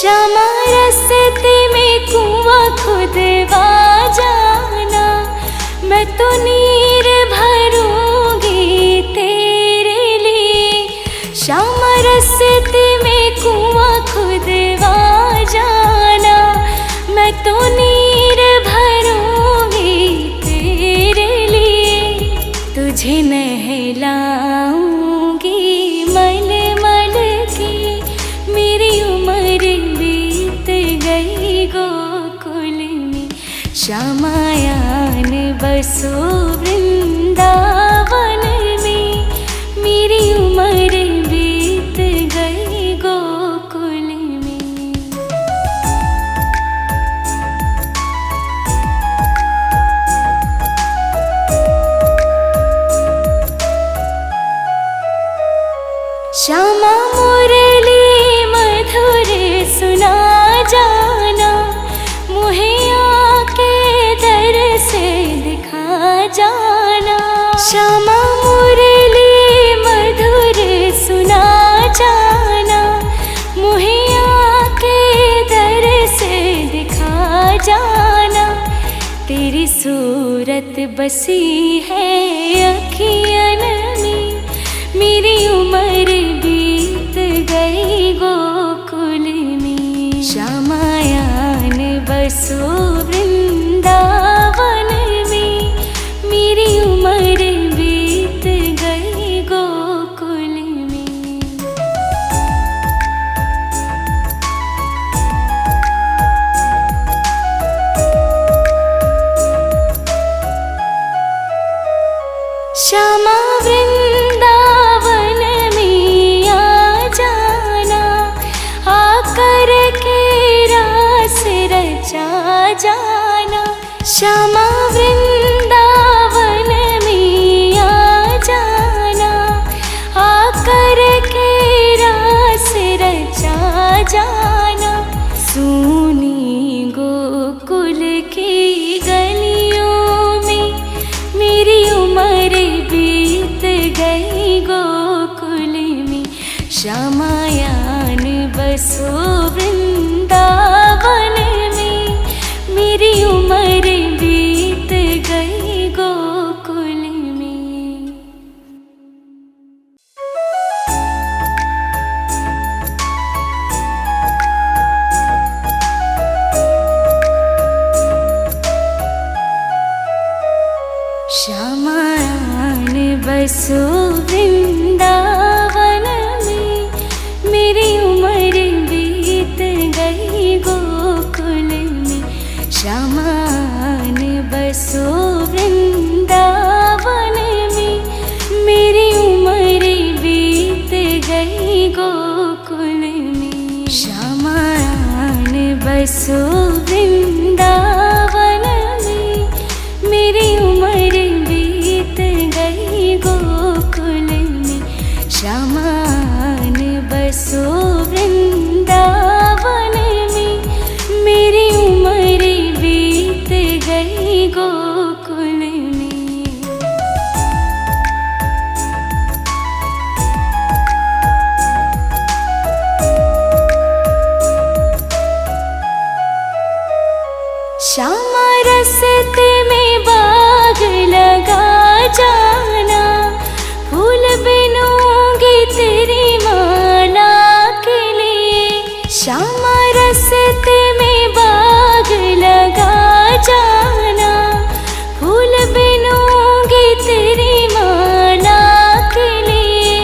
क्षमा रस्ते में कुआं खुदवा जाना, मैं तो नीर भरूंगी तेरे लिए। क्षमा रस्ते में कुआं खुदवा जाना, मैं तो नीर भरूंगी तेरे लिए। तुझे नहलाऊंगी मल मल के, मेरी उम्र बीत गई गोकुल में। श्यामायान बसो वृंदावन में, मेरी उम्र बीत गई गोकुल में। श्यामा मुरली मधुर सुना जाना, मुहे आके दर से दिखा जाना। श्यामा मुरली मधुर सुना जाना, मुहे आके दर से दिखा जाना। तेरी सूरत बसी है अखियन में, मेरी उम्र बीत गई गोकुल में। श्यामायान बसो वृंदावन में, मेरी उम्र बीत गई गोकुल में। श्यामा वृंदावन में आ जाना, आकर के रास रचा जाना। श्यामा वृंदावन में आ जाना, आकर के रास रचा जाना। सूनी गोकुल की गलियों में, मेरी उम्र बीत गई गोकुल में। श्यामायान बसो वृंदावन में, मेरी उम्र बीत गई गोकुल में। श्यामायान बसो वृंदावन में, मेरी उम्र बीत गई गोकुल में। श्यामायान बसो वृंदावन में, मेरी उम्र बीत गई गोकुल में। श्यामायान बसो वृंदावन में, मेरी उम्र बीत गई गोकुल में। श्यामायान बसो वृंदावन में, मेरी उम्र बीत गई गोकुल में। श्यामा रस्ते में बाग लगा जाना, फूल बिनूंगी तेरी माला के लिए। श्यामा रस्ते में बाग लगा जाना, फूल बिनूंगी तेरी माला के लिए।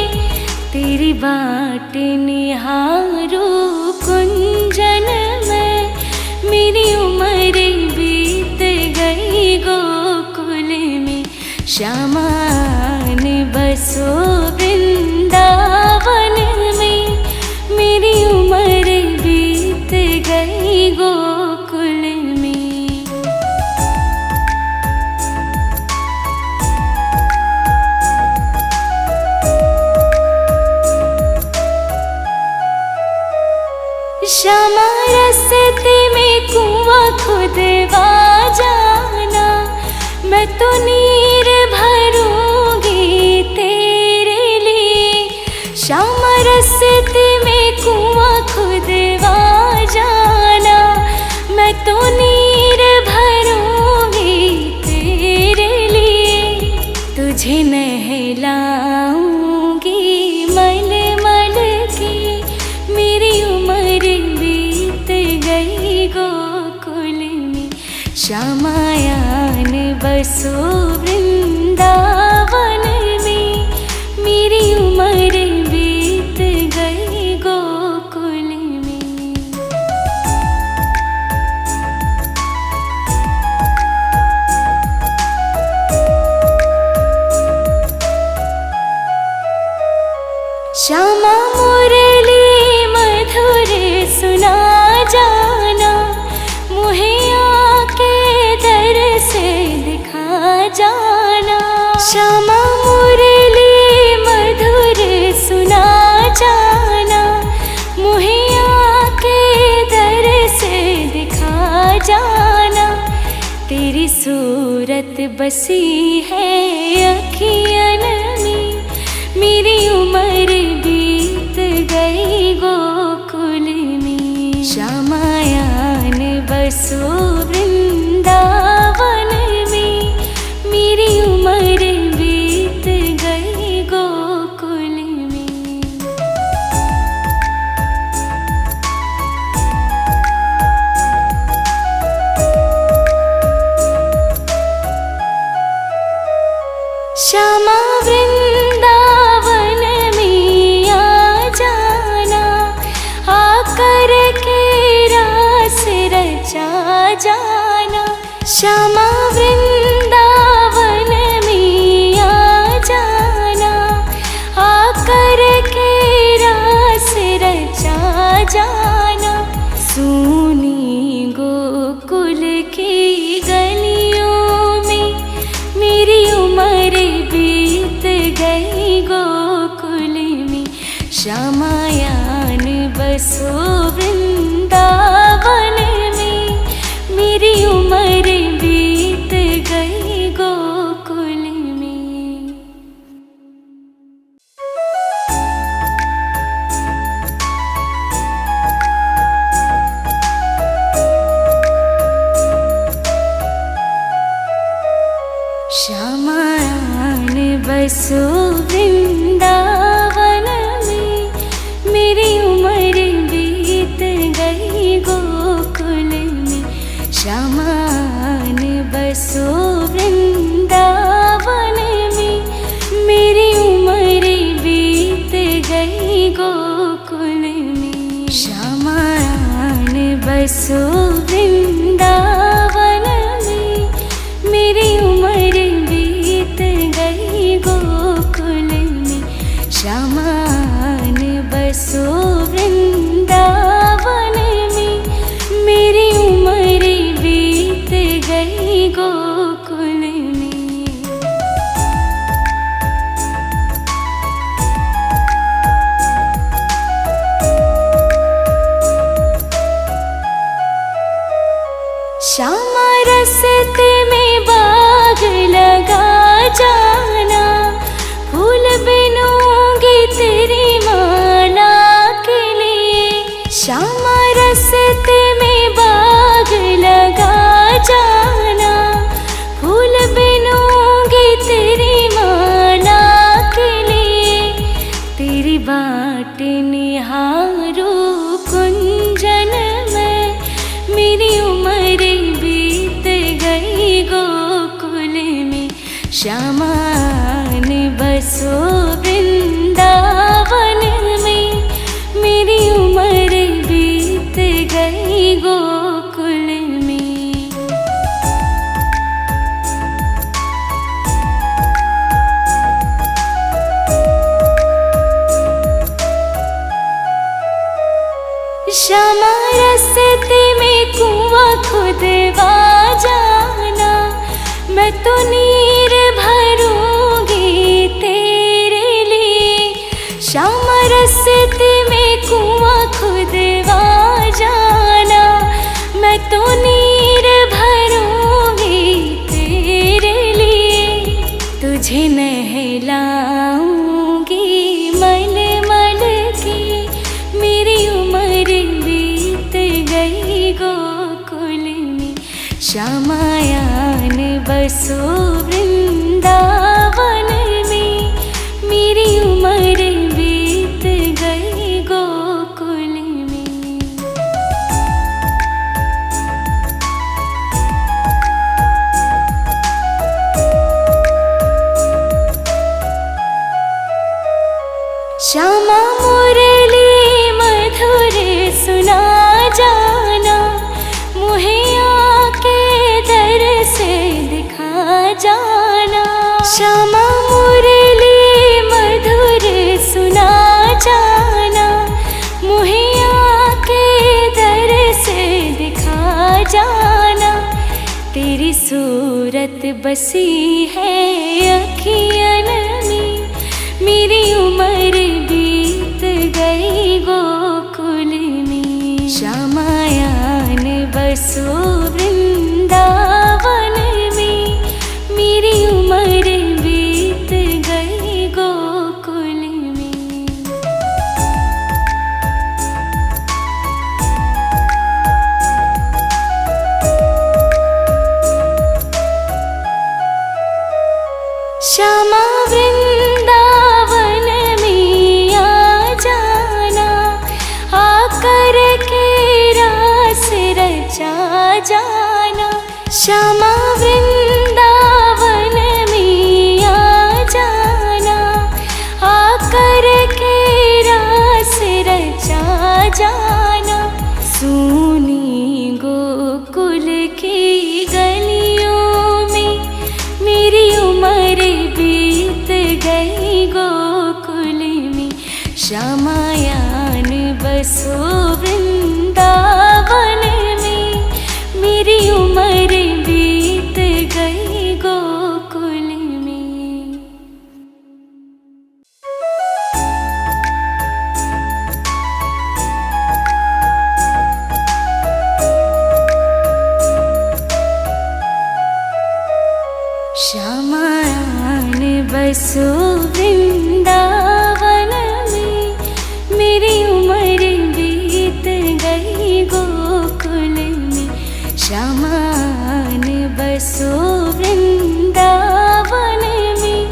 तेरी बाट निहारू कुंजन में, मेरी उम्र बीत गई गोकुल में। श्यामायान बसो वृंदावन में, मेरी उम्र बीत गई गोकुल में। श्यामा रस्ते में कुआं खुदवा जाना, मैं तो नीर भरूंगी तेरे लिए। श्यामा रस्ते में कुआं खुदवा श्यामायान बसो वृंदावन में, मेरी उम्र बीत गई गोकुल में। श्यामा मुरली मधुर सुना जाना, मुहे आके दर से दिखा जाना। श्यामा मुरली मधुर सुना जाना, मुहे आके दर से दिखा जाना। तेरी सूरत बसी है अखियन में, मेरी उम्र बीत गई गोकुल में। श्यामायान बसो वृंदावन में, मेरी उम्र बीत गई गोकुल में। श्यामा वृंदावन में आ जाना, आकर के रास रचा जाना। श्यामा वृंदावन में आ जाना, आकर के रास रचा जाना। सूनी गोकुल की गलियों में, मेरी उम्र बीत गई गोकुल में। श्यामायान बसो वृंदावन में, मेरी उम्र बीत गई गोकुल में। श्यामायान बसो वृंदावन में, मेरी उम्र बीत गई गोकुल में। श्यामायान बसो वृंदावन में, मेरी उम्र बीत गई गोकुल में। श्यामायान बसो वृंदावन में, मेरी उम्र बीत गई गोकुल में। श्यामायान बसो वृंदावन में, मेरी उम्र बीत गई गोकुल में। श्यामा रस्ते में बाग लगा जाना, फूल बिनूंगी तेरी माला के लिए। श्यामा रस्ते में बाग लगा जाना, फूल बिनूंगी तेरी माला के लिए। तेरी बाट निहारो कुंजन में, मेरी उम्र बीत गई गोकुल में। श्यामायान बसो वृंदावन में, मेरी उम्र बीत गई गोकुल में। श्यामा रस्ते में कुआं खुदवा जाना, मैं तो नीर भरूंगी तेरे लिए। श्यामा रस्ते में कुआं खुदवा जाना, मैं तो नीर भरूंगी तेरे लिए। तुझे नहलाऊंगी मल मल के, मेरी उम्र बीत गई गोकुल में। श्यामायान बसो वृंदावन में, मेरी उम्र बीत गई गोकुल में। श्यामा मुरली मधुर सुना जाना, मुहे आके दर से दिखा जाना। श्यामा मुरली मधुर सुना जाना, मुहे आके दर से दिखा जाना। तेरी सूरत बसी है अखियन में, मेरी उम्र बीत गई गोकुल में। श्यामायान बसो वृंदावन में, मेरी उम्र बीत गई गोकुल में। श्यामा वृंदावन में आ जाना, आकर के रास रचा जाना। श्यामा वृंदावन में आ जाना, आकर के रास रचा जाना। सुनी गोकुल की गलियों में, मेरी उम्र बीत गई गोकुल में। श्यामायान बसो वृंदावन में, मेरी उम्र बीत गई गोकुल में। श्यामायान बसो वृंदावन में, मेरी उम्र बीत गई गोकुल में। श्यामायान बसो वृंदावन में,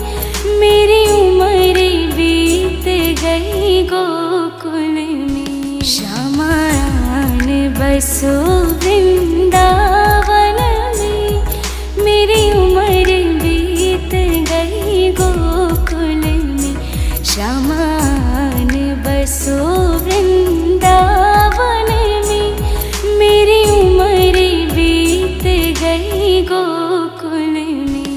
मेरी उम्र बीत गई गोकुल में। श्यामायान बसो वृंदावन में, मेरी उम्र बीत गई गोकुल में। श्यामायान बसो वृंदावन में, मेरी उम्र बीत गई गोकुल में।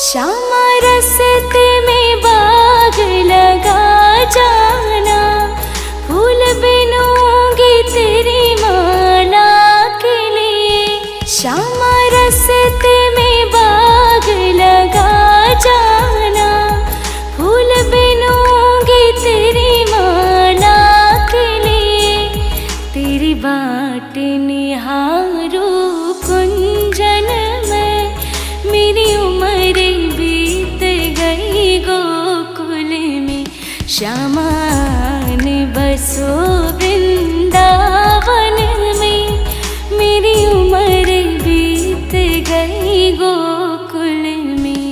श्यामा रस्ते में बाग लगा जाना, फूल बिनूंगी तेरी माला के लिए। श्यामा रस्ते में बाग लगा जाना, फूल बिनूंगी तेरी माला के लिए। तेरी बाट निहारू कुंजन में, मेरी उम्र बीत गई गोकुल में। श्यामायान बसो वृंदावन में, मेरी उम्र बीत गई गोकुल में।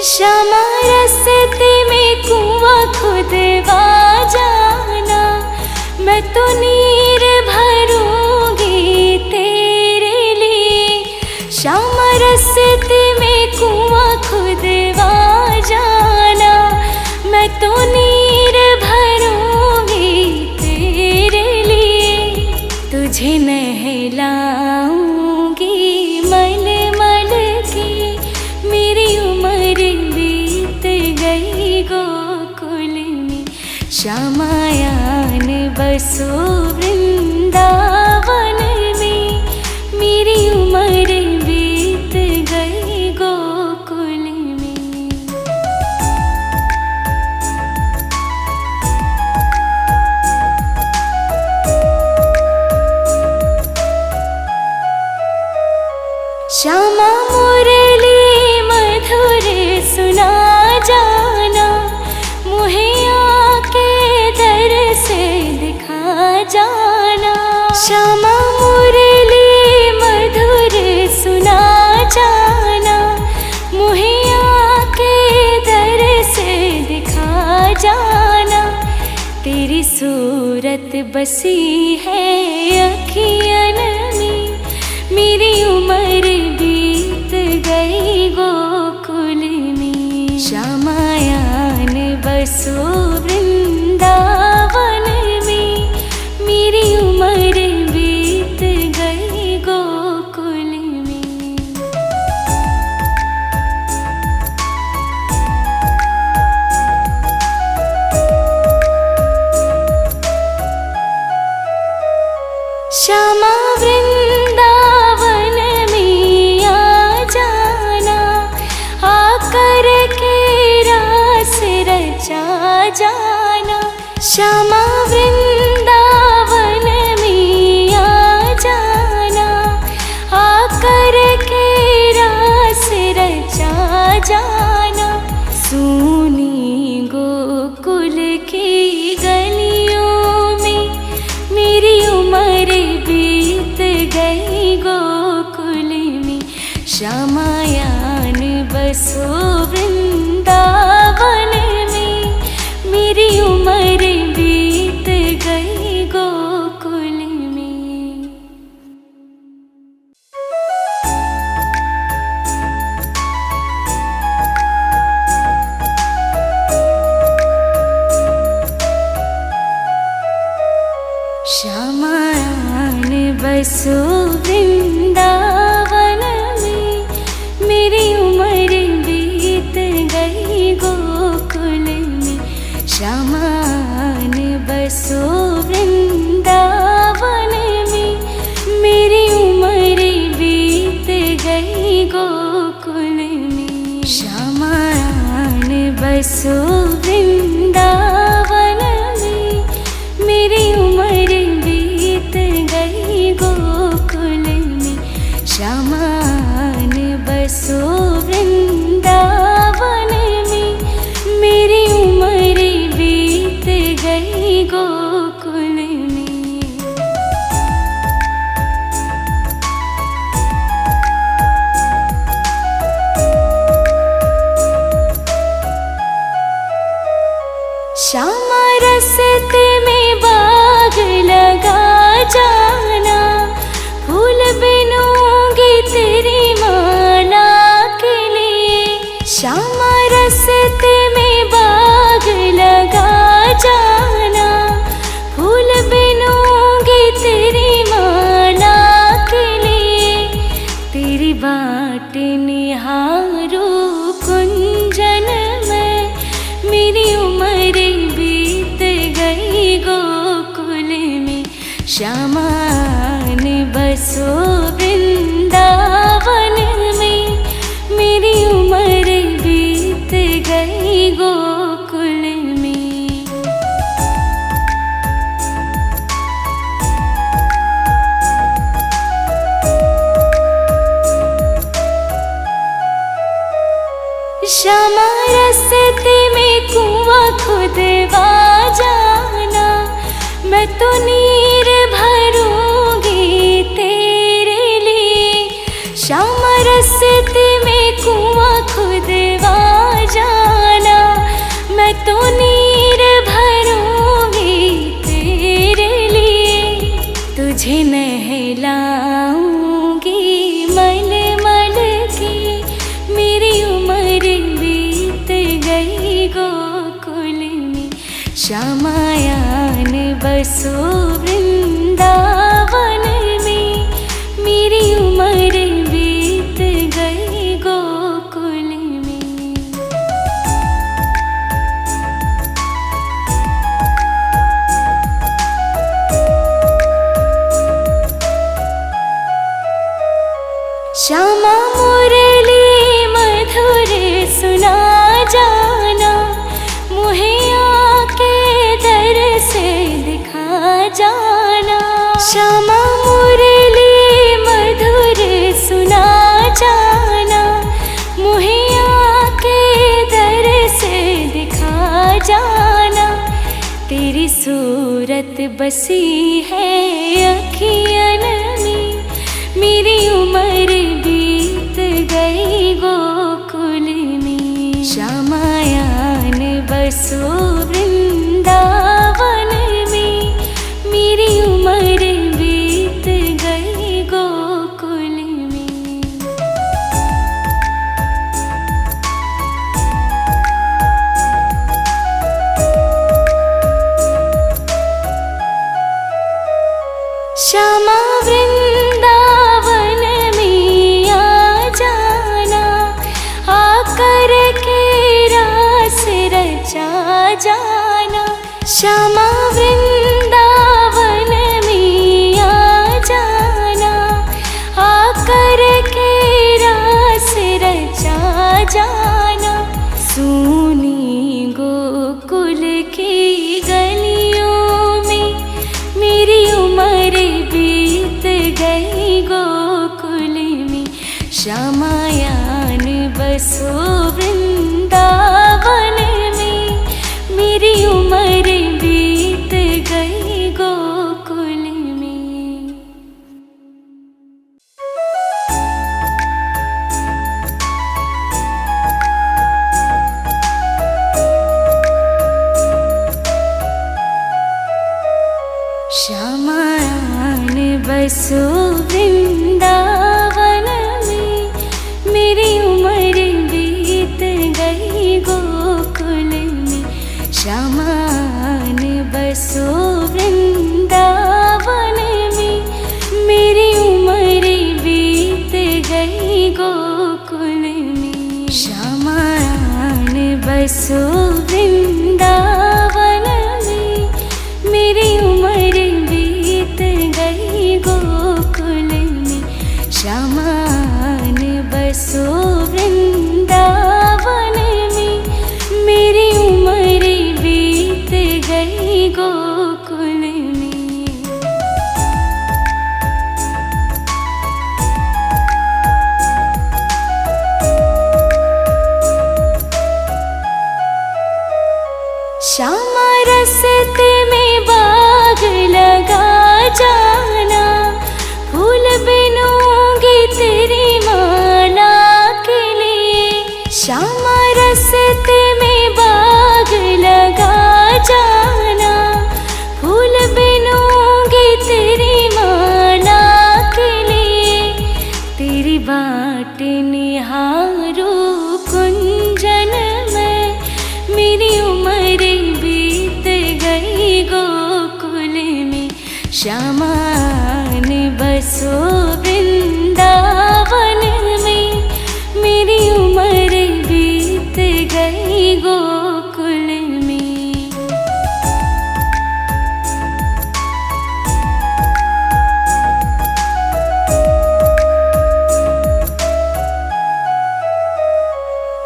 श्यामा रस्ते में कुआं खुदवा जाना, मैं तो नीर भरूंगी तेरे लिए। श्यामा रस्ते में कुआं खुदवा जाना, मैं तो नीर भरूंगी तेरे लिए। तुझे नहलाऊंगी मल मल के, मेरी उम्र बीत गई गोकुल में। श्यामायान बसो वृंदावन में, मेरी उम्र बीत गई गोकुल में। श्यामा मुरली मधुर सुना जाना, मुहे आके दर से दिखा जाना। श्यामा मुरली मधुर सुना सूरत बसी है अखियन में, मेरी उम्र बीत गई गोकुल में। श्यामायान बसो वृंदावन में, मेरी उम्र बीत गई गोकुल में। श्यामा वृंदावन में आ जाना, आकर के रास रचा जाना। श्यामा वृंदावन में आ जाना, आकर के रास रचा जाना। सुनी गोकुल की गलियों में, मेरी उम्र बीत गई गोकुल में। श्यामायान बसो वृंदावन में, मेरी उम्र बीत गई गोकुल में। श्यामायान बसो वृंदावन में, मेरी उम्र बीत गई गोकुल में। श्यामायान बसो वृंदावन में, मेरी उम्र बीत गई गोकुल में। श्यामायान बसो वृंदावन में, मेरी उम्र बीत गई गोकुल में। श्यामायान बसो वृंदावन में, मेरी उम्र बीत गई गोकुल में। श्यामा रस्ते में बाग लगा जाना, फूल बिनूंगी तेरी माला के लिए। श्यामा रस्ते में बाग लगा जाना, फूल बिनूंगी तेरी माला के लिए। तेरी बाट निहारो कुंजन में, मेरी उम्र बीत गई गोकुल में। श्यामायान बसो वृंदावन में, मेरी उम्र बीत गई गोकुल में। श्यामा रस्ते में कुआं खुदवा जाना, मैं तो नीर भरूंगी तेरे लिए। श्यामा रस्ते में कुआं खुदवा जाना, मैं तो नीर भरूंगी तेरे लिए। तुझे नहलाऊंगी मल मल के, मेरी उम्र बीत गई गोकुल में। श्यामायान बसो वृंदावन में, मेरी उम्र बीत गई गोकुल में। श्यामा मुरली मधुर सुना जाना, मुहे आके दर से दिखा जाना। श्यामा मुरली मधुर सुना जाना, मुहे आके दर से दिखा जाना। तेरी सूरत बसी है अखियन में, मेरी उम्र बीत गई गोकुल में। श्यामायान बसो वृंदावन जाना। श्यामा वृंदावन में आ जाना, आकर के रास रचा जाना। सूनी गोकुल की गलियों में मेरी उम्र बीत गई गोकुल में। श्यामायान बसो वृंदावन में, मेरी उम्र बीत गई गोकुल में। श्यामायान बसो वृंदावन में, मेरी उम्र बीत गई गोकुल में। श्यामायान बसो वृंदावन में, मेरी उम्र बीत गई गोकुल में। श्यामायान बसो वृंदावन में, मेरी उम्र बीत गई गोकुल में। श्यामायान बसो वृंदावन में, मेरी उम्र बीत गई गोकुल में। श्यामा रस्ते में बाग लगा जाना, फूल बिनूंगी तेरी माला के लिए। श्यामा रस्ते में बाग लगा जाना, फूल बिनूंगी तेरी माला के लिए। तेरी बाट निहारू कुंजन में, मेरी उम्र बीत गई गोकुल में। श्यामायान बसो वृंदावन में, मेरी उम्र बीत गई गोकुल में।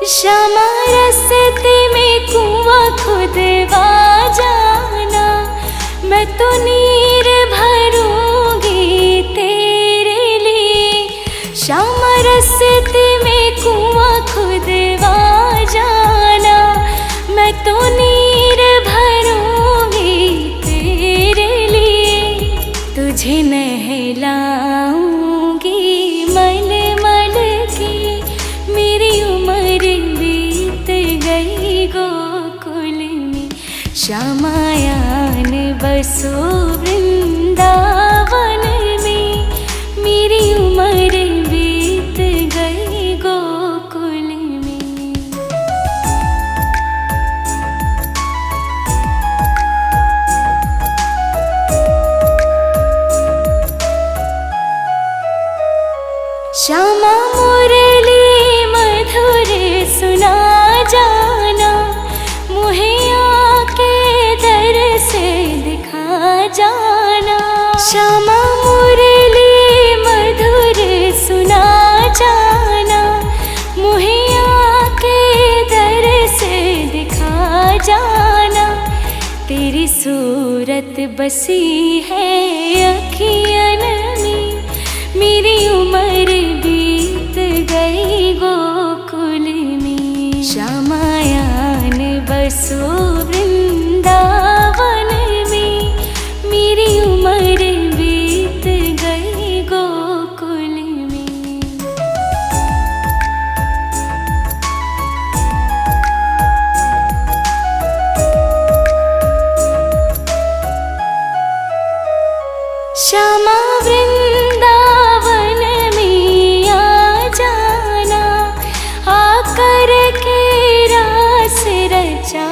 श्यामा रस्ते में कुआं खुदवा जाना, मैं तो नीर भरूंगी तेरे लिए। श्यामा रस्ते में कुआं खुदवा जाना, मैं तो नीर भरूंगी तेरे लिए। तुझे नहलाऊंगी मल मल के, मेरी उम्र बीत गई गोकुल में। श्यामायान बसो वृंदावन में, मेरी उम्र बीत गई गोकुल में। श्यामा मुरली मधुर सुना जाना, मुहे आके दर से दिखा जाना। श्यामा मुरली मधुर सुना जाना, मुहे आके दर से दिखा जाना। तेरी सूरत बसी है अखियन में, मेरी उम्र बीत गई गोकुल में। श्यामायान बसो वृंदावन में, मेरी उम्र बीत गई गोकुल में। श्यामा वृंदावन में आ जाना, आकर के रास रचा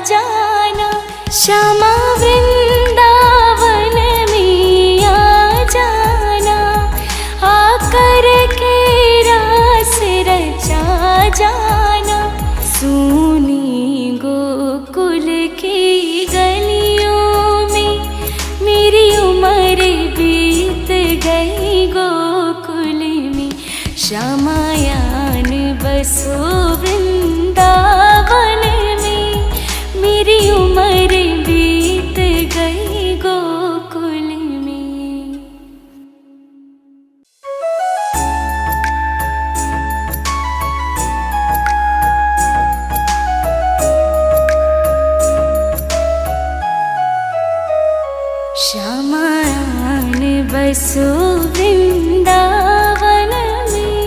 जाना। श्यामा वृंदावन में आ जाना, आकर के रास रचा जाना। सूनी गोकुल श्यामायान बसो वृंदावन में, मेरी उम्र बीत गई गोकुल में। श्यामायान बसो वृंदावन में,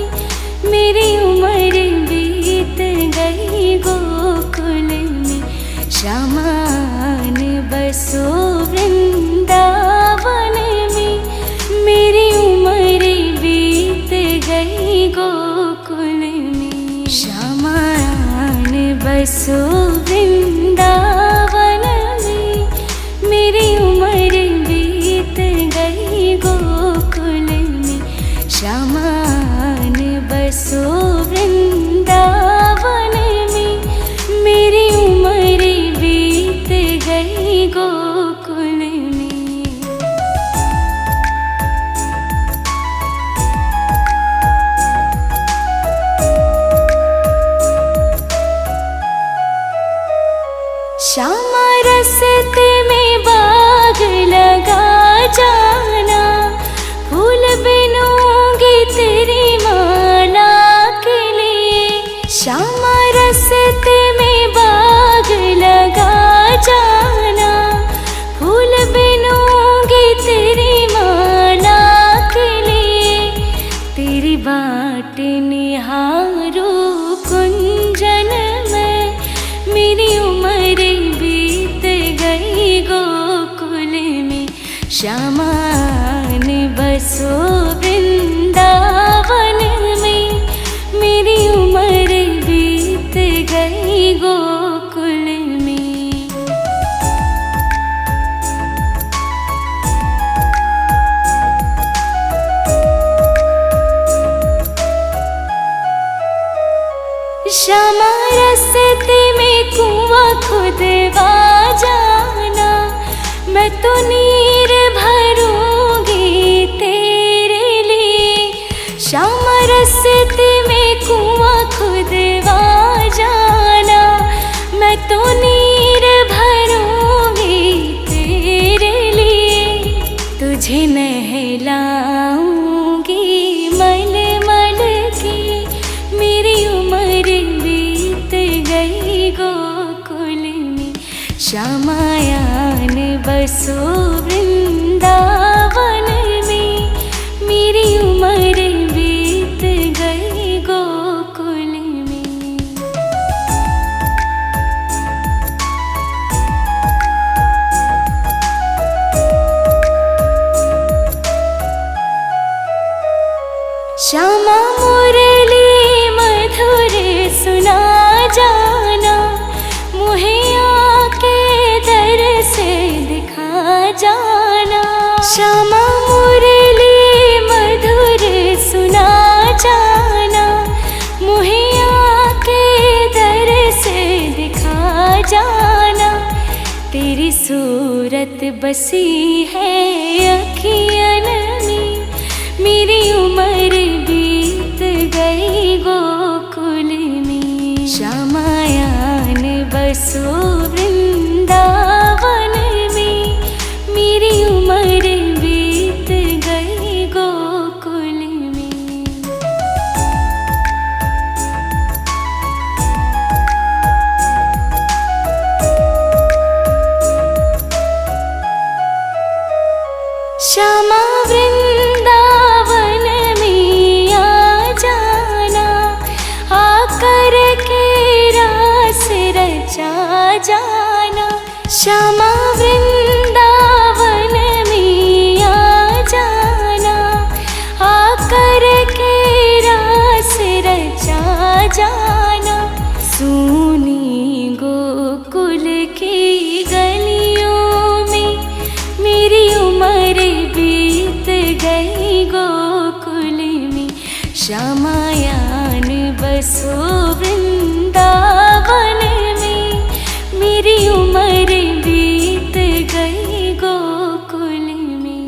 मेरी उम्र बीत गई गोकुल में। श्यामायान बसो वृंदावन में, मेरी उम्र बीत गई गोकुल में। श्यामायान बसो वृंदावन में, मेरी उम्र बीत गई गोकुल में। श्यामायान बसो वृंदावन में, मेरी उम्र बीत गई गोकुल में। श्यामा रस्ते में बाग लगा जाना, फूल बिनूंगी तेरी माला के लिए। श्यामा रस्ते में बाग लगा जाना, फूल बिनूंगी तेरी माला के लिए। तेरी बाट निहारो कुंजन में, मेरी उम्र बीत गई गोकुल में। श्यामायान बसो वृंदावन में, मेरी उम्र बीत गई गोकुल में। श्यामा रस्ते में कुआं खुदवा जाना, मैं तो नीर भरूंगी तेरे लिए। श्यामा रस्ते में कुआं खुदवा जाना, मैं तो नीर भरूंगी तेरे लिए। तुझे नहलाऊंगी मल मल के, मेरी उम्र बीत गई गोकुल में। श्यामायान बसो वृंदावन में, मेरी उम्र बीत गई गोकुल में। श्यामा मुरली मधुर सुना जाना, मुहे आके दर से दिखा जाना। श्यामा मुरली मधुर सुना जाना, मुहे आके दर से दिखा जाना। तेरी सूरत बसी है अखियन में, मेरी उम्र बीत गई गोकुल में। श्यामायान बसो वृंदावन में, मेरी उम्र बीत गई गोकुल में। श्यामा वृंदावन में आ जाना, आकर के रास रचा जाना। श्यामा वृंदावन में आ जाना, आकर के रास रचा जाना। सूनी गोकुल की गलियों में, मेरी उम्र बीत गई गोकुल में। श्यामायान बसो वृंदावन में, मेरी उम्र बीत गई गोकुल में।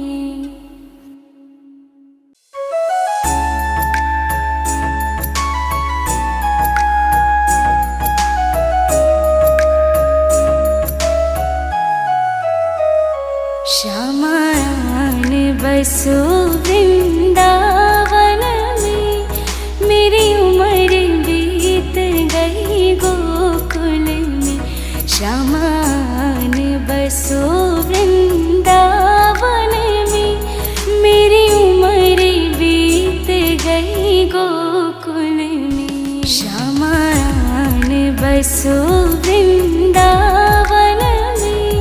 श्यामान बसो वृंदावन में,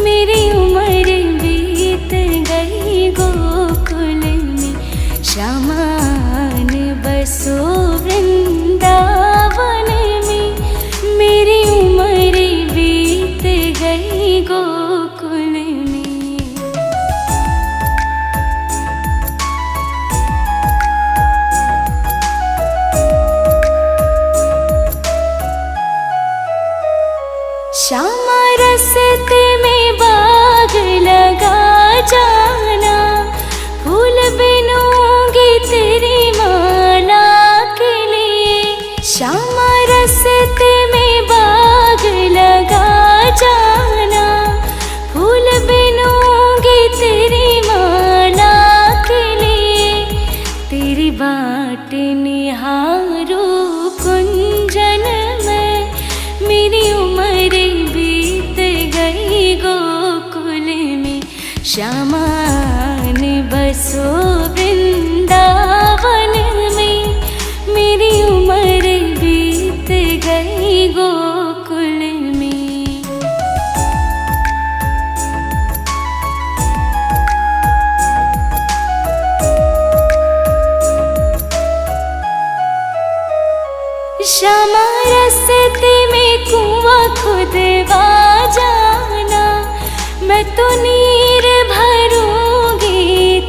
मेरी उम्र बीत गई गोकुल में। श्यामान बसो वृंदावन में, मेरी उम्र बीत गई गोकुल में। श्यामा रस्ते में बाग लगा जाना, फूल बिनूंगी तेरी माला के लिए। श्यामा रस्ते में बाग लगा जाना, फूल बिनूंगी तेरी माला के लिए। तेरी बाट निहारू कुंजन में, मेरी उम्र बीत गई गोकुल में। श्यामान बसो वृंदावन में, मेरी उम्र बीत गई गोकुल में। श्यामा रस्ते में कुआं खुदवा जाना, मैं तो नीर भरूंगी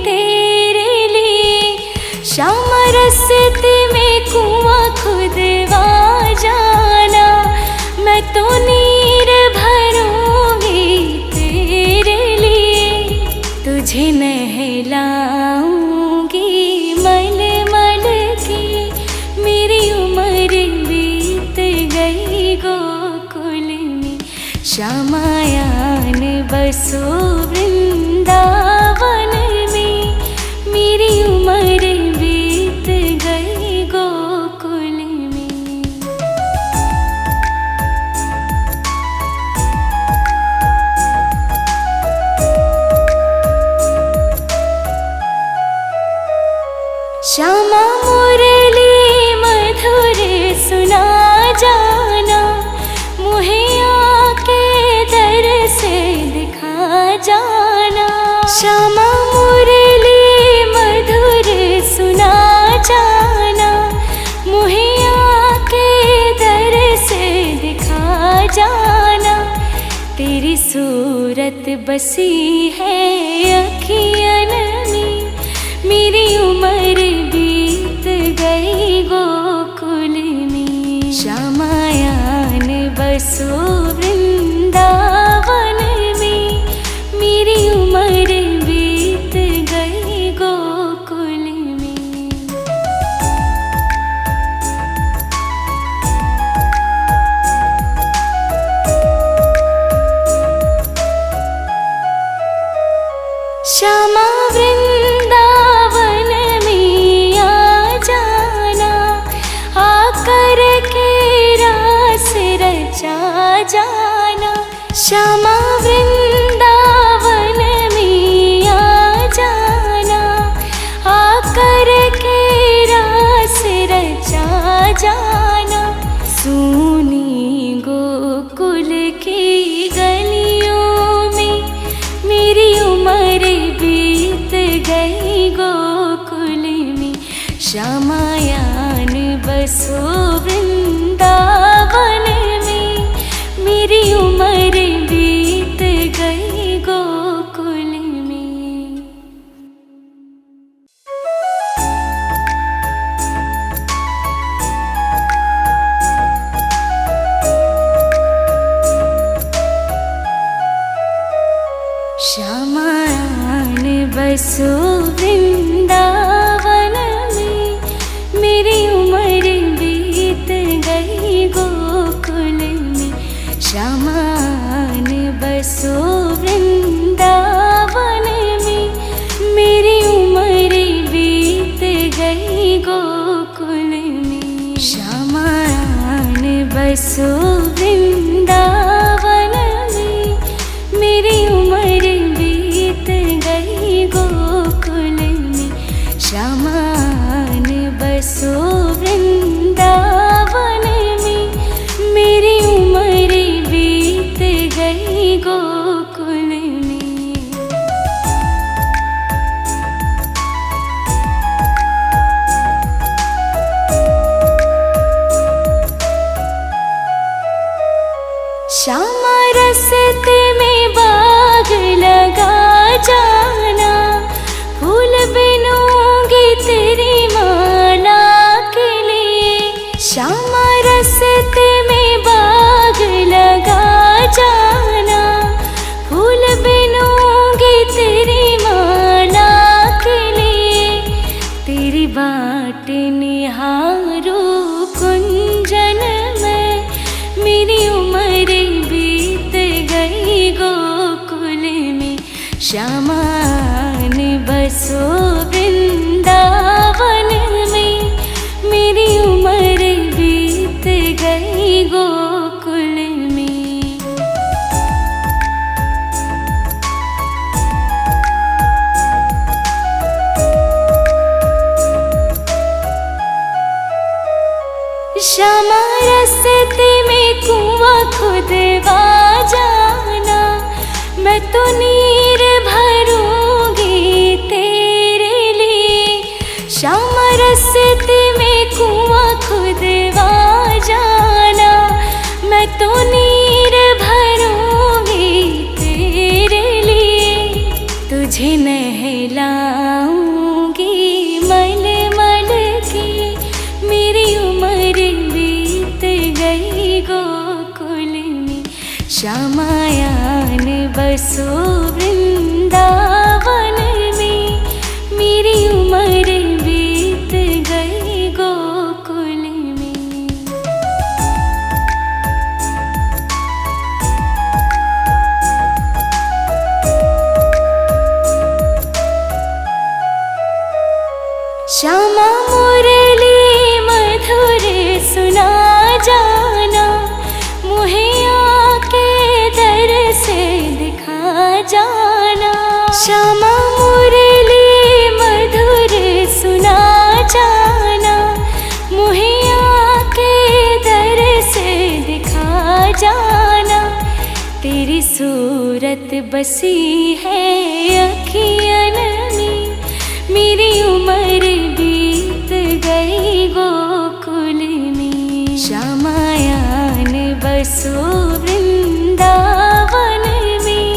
तेरे लिए। श्यामा रस्ते में कुआं खुदवा जाना, मैं तो नीर भरूंगी तेरे लिए। तुझे नहलाऊंगी मल मल के, मेरी उम्र बीत गई गोकुल में। श्यामायान बसो वृंदावन में, मेरी उम्र बीत गई गोकुल में। श्यामा मुरली मधुर सुना जाना, मुहे आके दर से दिखा जाना। श्यामा मुरली मधुर सुना जाना, मुहे आके दर से दिखा जाना। तेरी सूरत बसी है अखियन में, मेरी उम्र बीत गई गोकुल में। श्यामायान बसो वृंदावन में, मेरी उम्र बीत गई गोकुल में। श्यामा वृंदावन में आ जाना, आकर के रास रचा जाना। श्यामा वृंदावन में आ जाना, आकर के रास रचा जाना। सूनी गोकुल की गलियों में, मेरी उम्र बीत गई गोकुल में। श्यामायान बसो वृंदावन में, मेरी उम्र बीत गई गोकुल में। श्यामायान बसो वृंदावन में, मेरी उम्र बीत गई गोकुल में। श्यामान बसो वृंदावन में, मेरी उम्र बीत गई गोकुल में। श्यामायान बसो वृंदावन में, मेरी उम्र बीत गई गोकुल में। श्यामान बसो वृंदावन श्यामा रस्ते में बाग लगा जाना, फूल बिनूंगी तेरी माला के लिए, तेरी बाट निहारू कुंजन में, मेरी उम्र बीत गई गोकुल में। श्यामा ने बसो वृंदावन में, मेरी उम्र बीत गई गोकुल में। श्यामा रस्ते में कुआं खुदवा जाना, मैं तो नीर भरूंगी तेरे लिए। श्यामा रस्ते में कुआं खुदवा जाना, मैं तो नीर भरूंगी तेरे लिए। तुझे नहलाऊंगी मल मल के, मेरी उम्र बीत गई गोकुल में। श्यामायान बसो वृंदावन में, मेरी उम्र बीत गई गोकुल में। श्यामा मुरली मधुर सुना जाना, मुहे आके दर से दिखा जाना। श्यामा मुरली मधुर सुना जाना, मुहे आके दर से दिखा जाना। तेरी सूरत बसी है अखियन में, मेरी उम्र बीत गई गोकुल में। श्यामायान बसो वृंदावन में,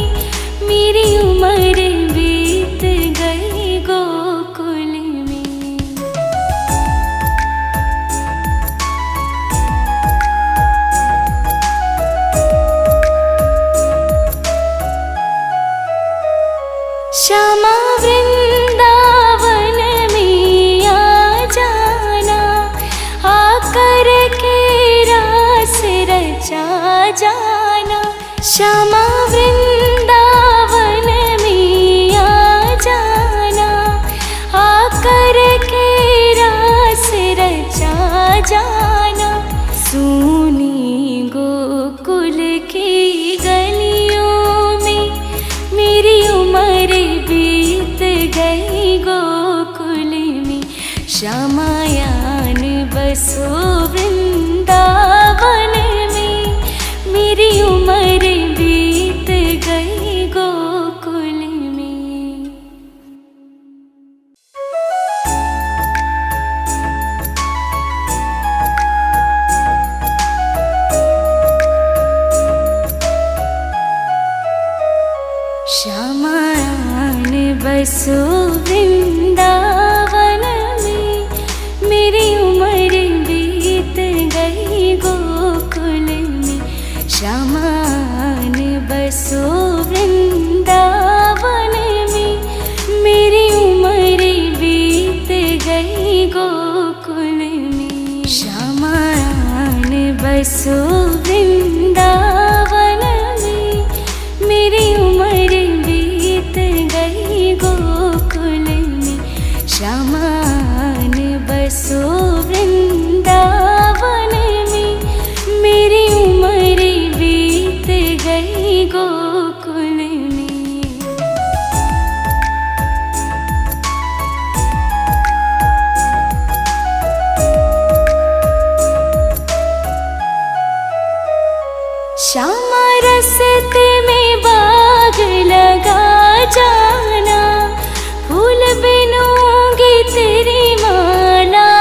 मेरी उम्र बीत गई गोकुल में। श्यामा वृंदावन में आ जाना, आकर के रास रचा जाना। श्यामा वृंदावन में आ जाना, आकर के रास रचा जाना। सूनी गोकुल की गलियों में, मेरी उम्र बीत गई गोकुल में। श्यामायान बसो वृंदावन में, मेरी उम्र बीत गई गोकुल में। श्यामायान बसो वृंदावन में, मेरी उम्र बीत गई गोकुल में। श्यामायान बसो वृंदावन में, मेरी उम्र बीत गई गोकुल में। श्यामायान बसो वृंदावन में, मेरी उम्र बीत गई गोकुल में। श्यामायान बसो वृंदावन में, मेरी उम्र बीत गई गोकुल में। श्यामा रस्ते में बाग लगा जाना, फूल बिनूंगी तेरी माला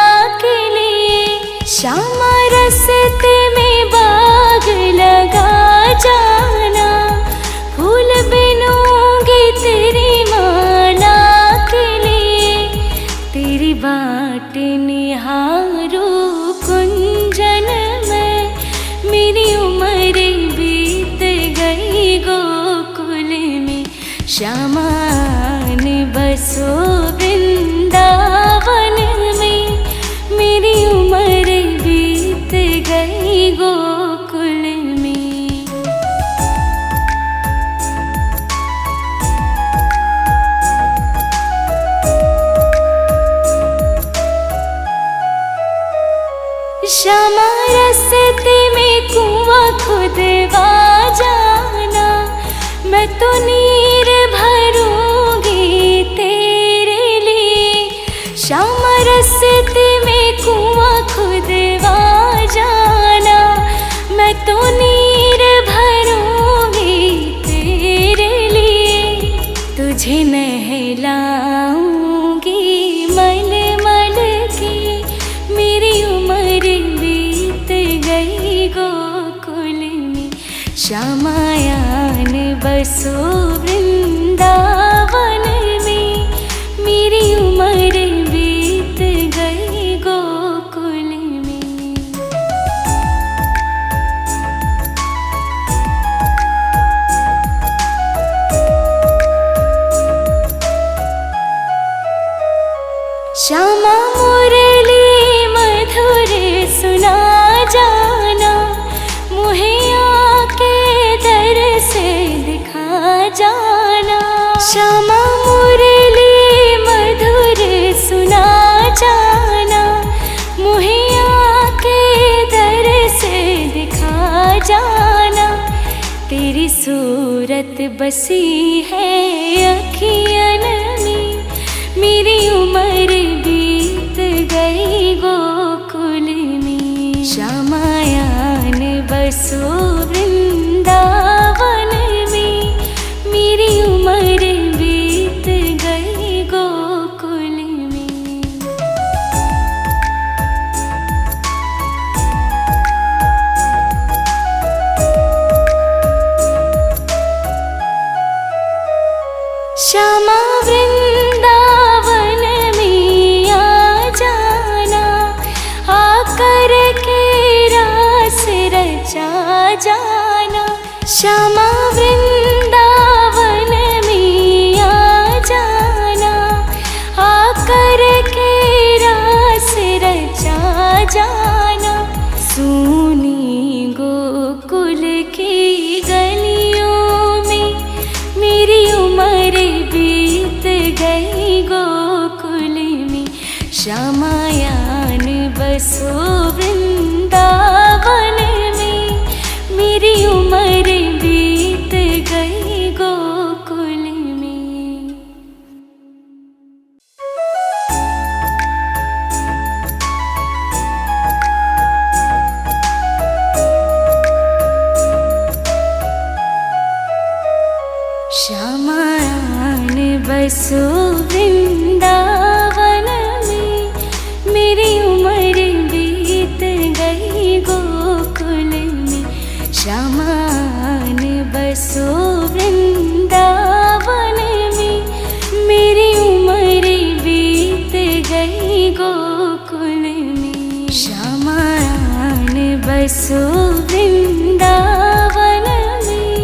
के लिए। श्यामा रस्ते में बाग लगा जाना, फूल बिनूंगी तेरी माला के लिए, तेरी बाट निहारू कुंज श्यामा रस्ते में कुआं खुदवा जाना, मैं तो नीर भरूंगी तेरे लिए। श्यामा रस्ते में कुआं खुदवा जाना, मैं तो नीर भरूंगी तेरे लिए। तुझे नहलाऊंगी मल मल के, मेरी उम्र बीत गई गोकुल में। श्यामायान बसो वृंदावन में, मेरी उम्र बीत गई गोकुल में। श्यामा मुरली मधुर सुना जाना, मुहे आके दर से दिखा जाना। श्यामा मुरली मधुर सुना जाना, मुहे आके दर से दिखा जाना। तेरी सूरत बसी है अखियन में, मेरी उम्र बीत गई गोकुल में। श्यामायान बसो वृंदावन में, मेरी उम्र बीत गई गोकुल में। श्यामा वृंदावन में आ जाना, आकर के रास रचा जाना। श्यामा वृंदावन में आ जाना, आकर के रास रचा जाना। सूनी गोकुल की गलियों में, मेरी उम्र बीत गई गोकुल में। श्यामायान बसो वृंदावन में, मेरी उम्र बीत गई गोकुल में। श्यामायान बसो वृंदावन में, मेरी उम्र बीत गई गोकुल में। श्यामायान बसो वृंदावन में, मेरी उम्र बीत गई गोकुल में। श्यामायान बसो वृंदावन में,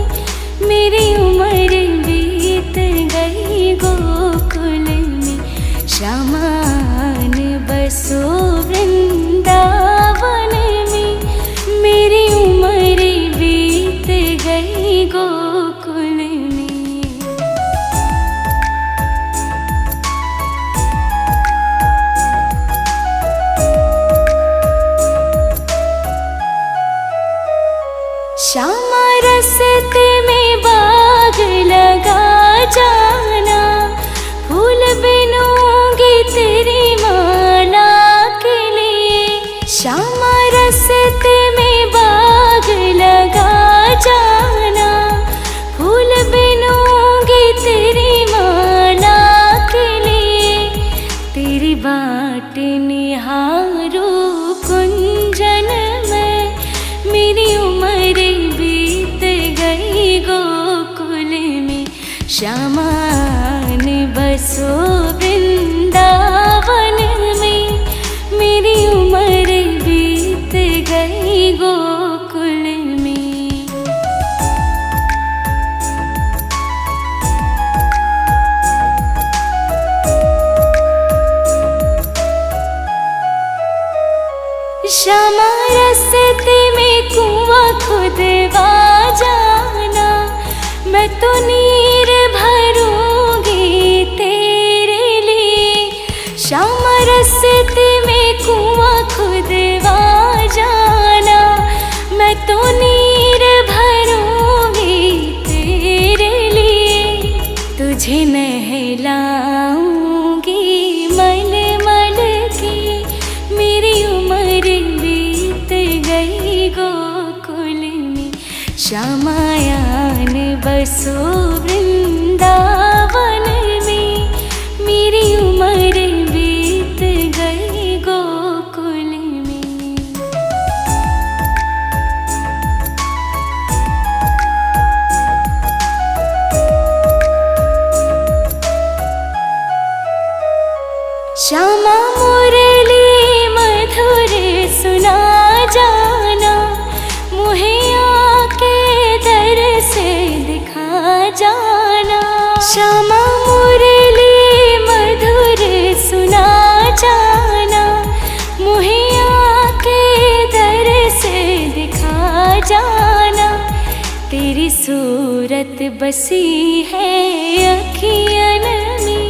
मेरी उम्र बीत गई गोकुल में। श्यामायान बसो वृंदावन में, मेरी उम्र बीत गई गोकुल में। श्यामा रस्ते में बाग लगा जाना, फूल बिनूंगी तेरी माला के लिए। श्यामा रस्ते में बाग लगा जाना, फूल बिनूंगी तेरी माला के लिए। तेरी बाट निहारो कुंजन में, मेरी उम्र बीत गई गोकुल में। श्यामायान बसो वृंदावन में, मेरी उम्र बीत गई गोकुल में। श्यामा रस्ते में कुआं खुदवा जाना, मैं तो नीर भरूंगी तेरे लिए। श्यामा रस्ते में कुआं खुदवा जाना, गोकुल में। श्यामायान बसो वृंदावन में, मेरी उम्र बीत गई गोकुल में। श्यामा मुरली मधुर सुना जाना, मुहे आके दर से दिखा जाना। श्यामा मुरली मधुर सुना जाना, मुहे आके दर से दिखा जाना। तेरी सूरत बसी है अखियन में,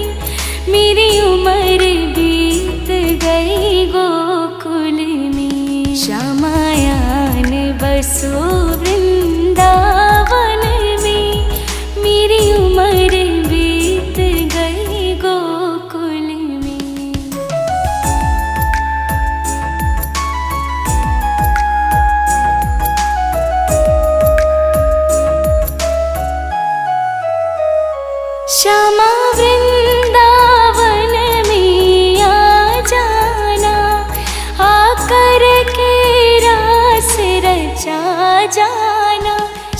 मेरी उम्र बीत गई गोकुल में। श्यामायान बसो वृंदावन में, मेरी उम्र बीत गई गोकुल में। श्यामा वृंदावन में आ जाना, आकर के रास रचा जाना।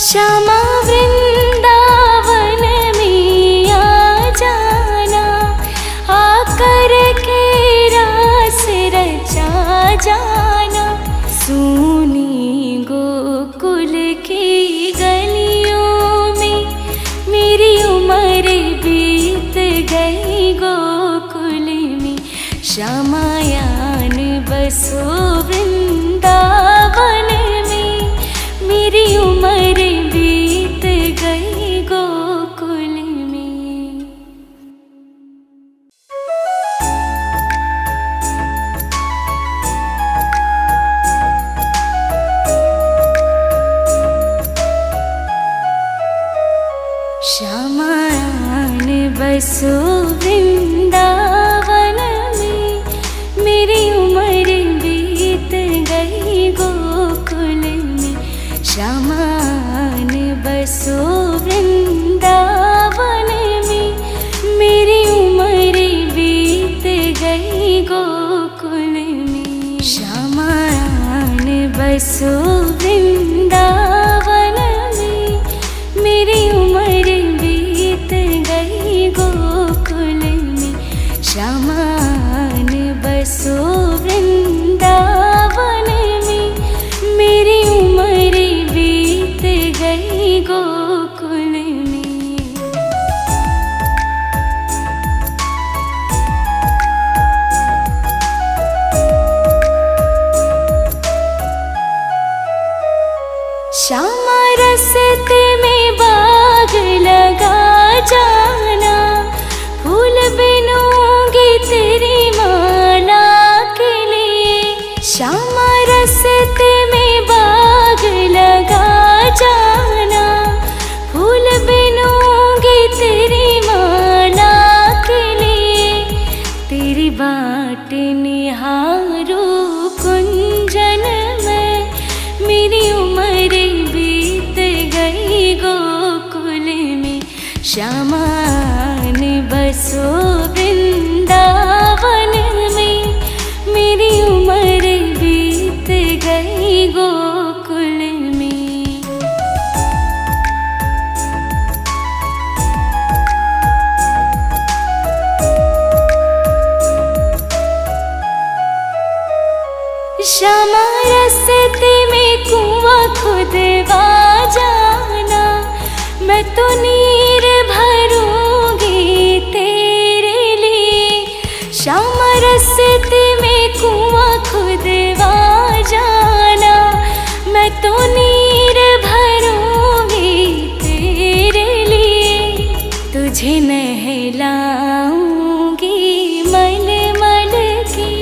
श्यामा वृंदावन में आ जाना, आकर के रास रचा जाना। सुनी गोकुल की गलियों में, मेरी उम्र बीत गई गोकुल में। श्यामायान बसो वृंदावन में, मेरी उम्र बीत गई गोकुल में। श्यामायान बसो वृंदावन में, मेरी उम्र बीत गई गोकुल में। श्यामायान बसो वृंदावन में, मेरी उम्र बीत गई गोकुल में। श्यामायान बसो वृंदावन में, मेरी उम्र बीत गई गोकुल में। श्यामायान बसो वृंदावन में, मेरी उम्र बीत गई गोकुल में। श्यामा रस्ते में बाग लगा जाना, फूल बिनूंगी तेरी माला के लिए। श्यामा रस्ते में बाग लगा जाना, फूल बिनूंगी तेरी माला के लिए। तेरी बाट निहारू कुंजन में, मेरी उम्र बीत गई गोकुल में। श्यामायान बसो वृंदावन में, मेरी उम्र बीत गई गोकुल में। श्यामा रस्ते में कुआं खुदवा जाना, मैं तो नीर भरूंगी तेरे लिए। श्यामा रस्ते में कुआं खुदवा जाना, मैं तो नीर भरूंगी तेरे लिए। तुझे नहलाऊंगी मल मल के,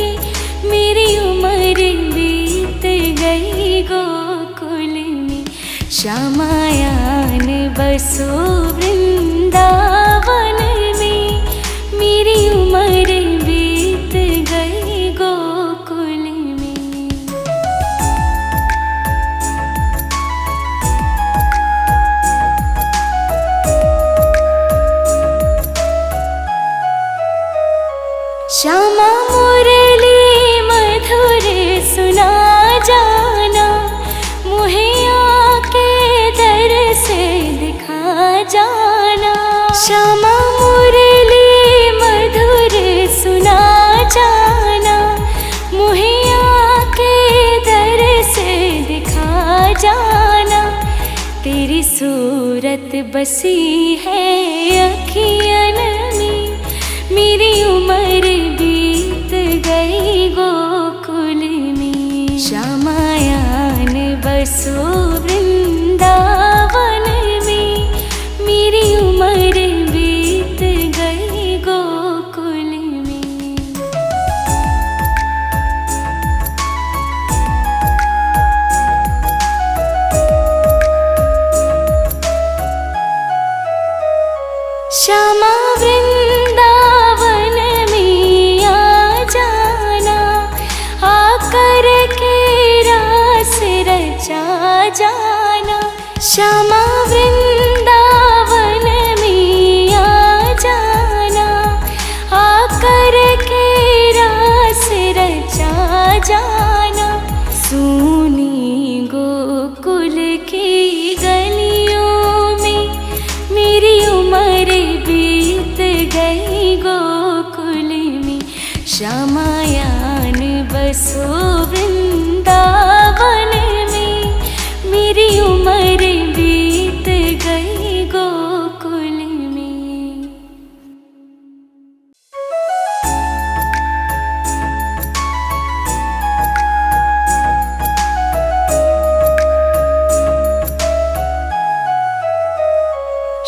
मेरी उम्र बीत गई गोकुल में। श्यामायान बसो वृंदावन में, मेरी उम्र बीत गई गोकुल में। जाना। श्यामा मुरली मधुर सुना जाना, मुहे आके दर से दिखा जाना। तेरी सूरत बसी है अखियन में, मेरी उम्र बीत गई गोकुल में। श्यामायान बसो वृंदावन में, मेरी उम्र बीत गई गोकुल में। श्यामा वृंदावन में आ जाना, आकर के रास रचा जाना। श्यामा वृंदावन में आ जाना, आकर के रास रचा जाना। सूनी गोकुल की गलियों में, मेरी उम्र बीत गई गोकुल में। श्यामायान बसो वृंदावन में, मेरी उम्र बीत गई गोकुल में।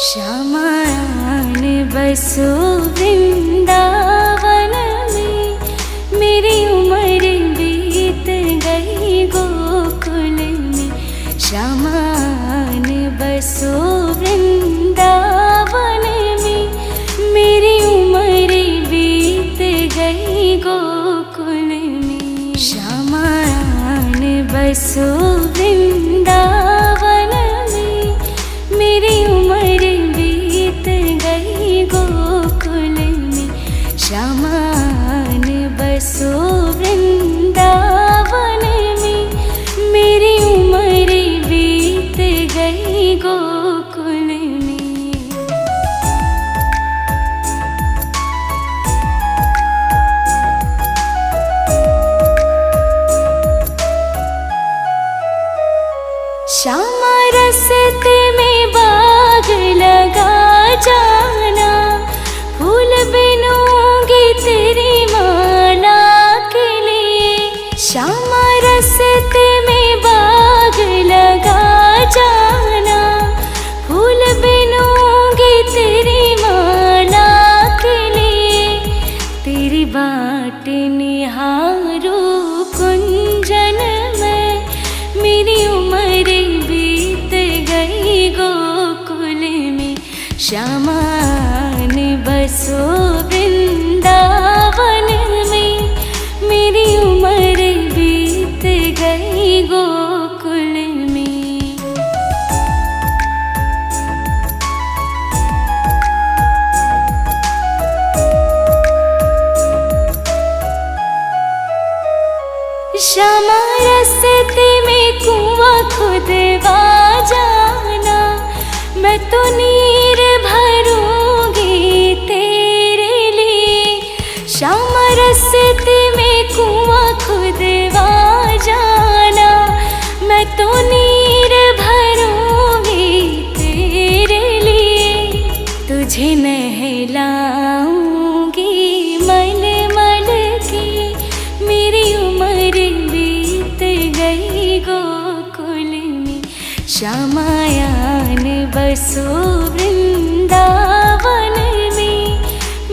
श्यामायान बसो वृंदावन में, मेरी उम्र बीत गई गोकुल में। श्यामायान बसो वृंदावन में, मेरी उम्र बीत गई गोकुल में। श्यामायान बसो वृंदावन में, मेरी उम्र बीत गई गोकुल में। श्यामायान बसो वृंदावन में, मेरी उम्र बीत गई गोकुल में। श्यामा रस्ते में बाग लगा जाना, फूल बिनूंगी तेरी माला के लिए। श्यामा रस्ते में बाग लगा जाना, फूल बिनूंगी तेरी माला के लिए। तेरी बाट निहारू कुंजन में, मेरी उम्र बीत गई गोकुल में। श्यामायान बसो वृंदावन में, मेरी उम्र बीत गई गोकुल में। श्यामा रस्ते में कुआं खुदवा जाना, मैं तो नीर भरूंगी तेरे लिए। श्यामा रस्ते में कुआं खुदवा जाना, मैं तो नीर भरूंगी तेरे लिए। तुझे नहलाऊंगी मल मल के, मेरी उम्र बीत गई गोकुल में। श्यामायान बसो वृंदावन में,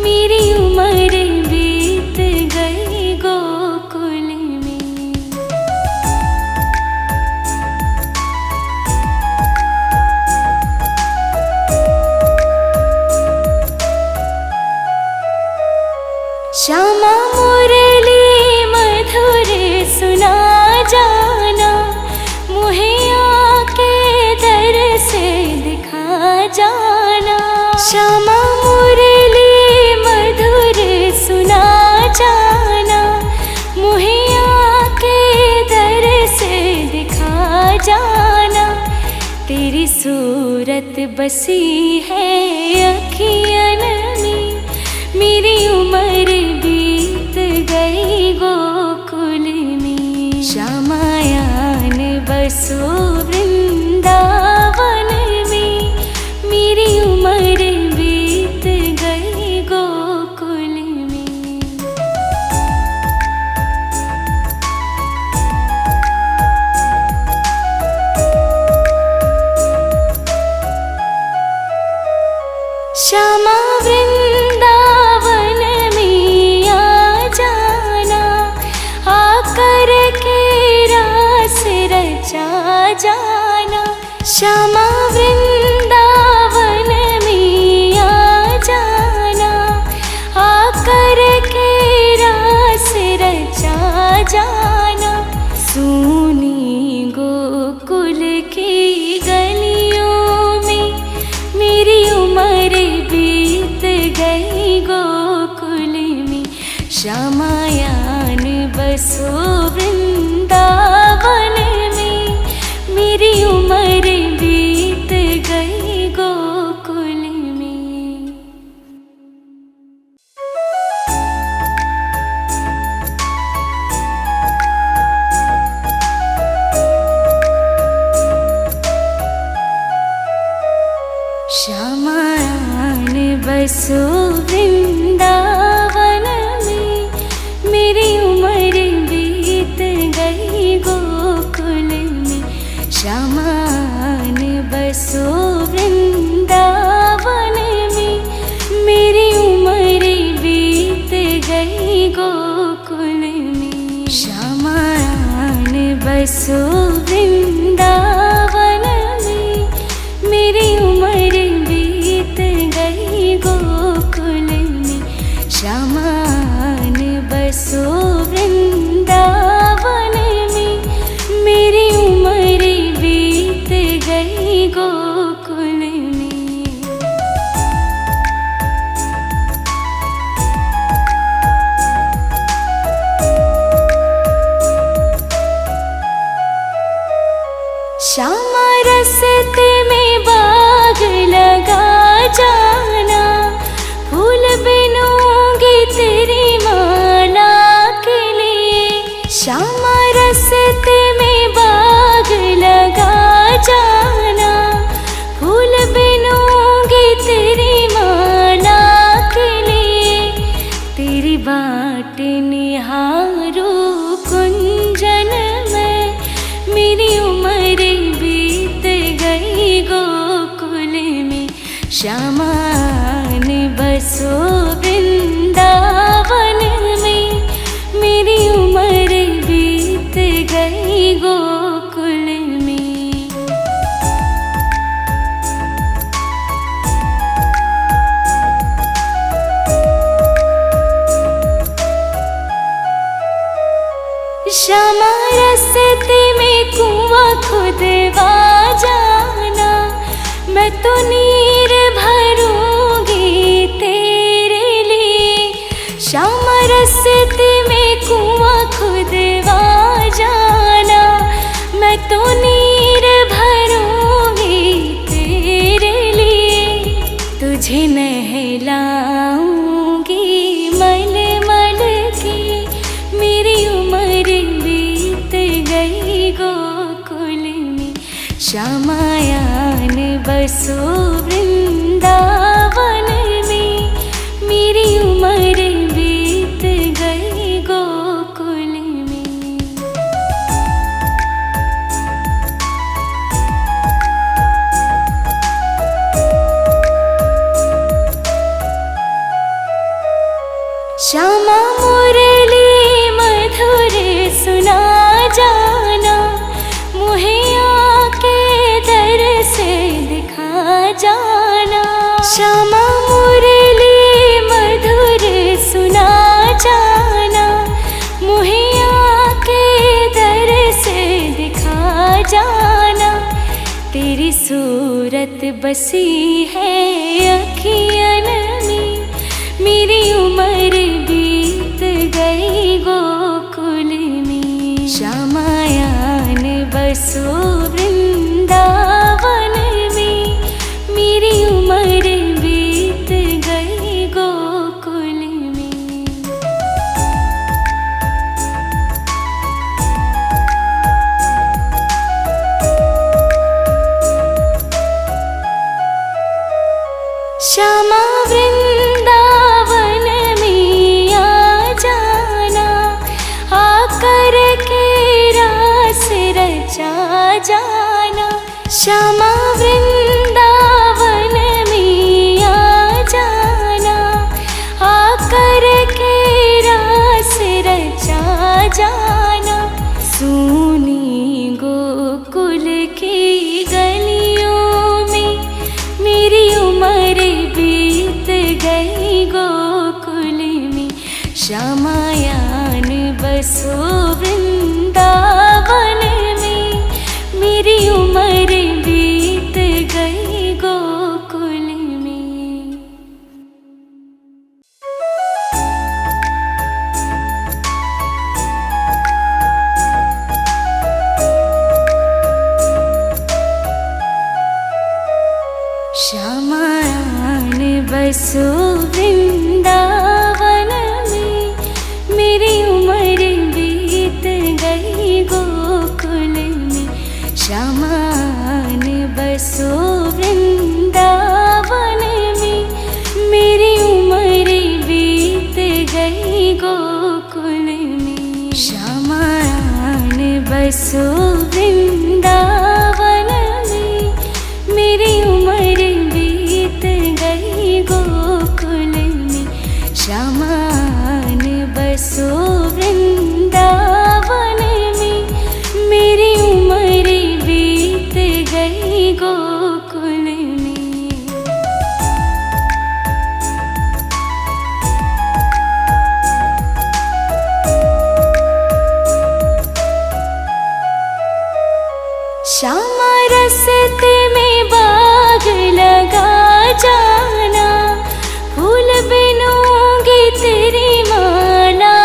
मेरी उम्र बीत गई गोकुल में। श्यामा मुरली मधुर सुना जाना, मुहे आके दर से दिखा जाना। श्यामा मुरली मधुर सुना जाना, मुहे आके दर से दिखा जाना। तेरी सूरत बसी है अखियन में, मेरी उम्र बीत गई गोकुल में। श्यामायान बसो वृंदावन में, मेरी उम्र बीत गई गोकुल में। श्यामा वृंदावन में आ जाना, आकर के रास रचा जाना। श्यामा वृंदावन में आ जाना, आकर के रास रचा जाना। सुनी गोकुल की गलियों में, मेरी उम्र बीत गई गोकुल में। श्यामायान बसो वृंदावन में, मेरी उम्र बीत गई गोकुल में। श्यामायान बसो वृंदावन में, मेरी उम्र बीत गई गोकुल में। श्यामायान बसो वृंदावन में, मेरी उम्र बीत गई गोकुल में। श्यामायान बसो वृंदावन में, मेरी उम्र बीत गई गोकुल में। श्यामायान बसो वृंदावन में, मेरी उम्र बीत गई गोकुल में। श्यामा रस्ते में बाग लगा जाना, फूल बिनूंगी तेरी माला के लिए। श्यामा रस्ते में बाग लगा जाना, फूल बिनूंगी तेरी माला के लिए। तेरी बाट निहारू कुंजन में, मेरी उम्र बीत गई गोकुल में। श्यामायान बसो वृंदावन में, मेरी उम्र बीत गई गोकुल में। श्यामा रस्ते में कुआं खुदवा जाना, मैं तो नीर भरूंगी तेरे लिए। श्यामा रस्ते में कुआं खुदवा जाना, मैं तो नीर भरूंगी तेरे लिए। तुझे नहलाऊंगी मल मल के, मेरी उम्र बीत गई गोकुल में। श्यामायान बसो वृंदावन में, मेरी उम्र बीत गई गोकुल में। श्यामा मुरली मधुर सुना जाना, मुहे आके दर से दिखा जाना। श्यामा मुरली मधुर सुना जाना, मुहे आके दर से दिखा जाना। तेरी सूरत बसी है अखियन में, मेरी उम्र बीत गई गोकुल में। श्यामायान बसो वृंदावन जाना। श्यामा वृंदावन में आ जाना, आकर के रास रचा जाना। सूनी गोकुल की गलियों में मेरी उम्र बीत गई गोकुल में। श्यामायान बसो वृंदावन में, मेरी उम्र बीत गई गोकुल में। श्यामायान बसो वृंदावन में, मेरी उम्र बीत गई गोकुल में। श्यामायान बसो वृंदावन में, मेरी उम्र बीत गई गोकुल में। श्यामायान बसो वृंदावन में, मेरी उम्र बीत गई गोकुल में। श्यामायान बसो वृंदावन में, मेरी उम्र बीत गई गोकुल में। श्यामा रस्ते में बाग लगा जाना, फूल बिनूंगी तेरी माला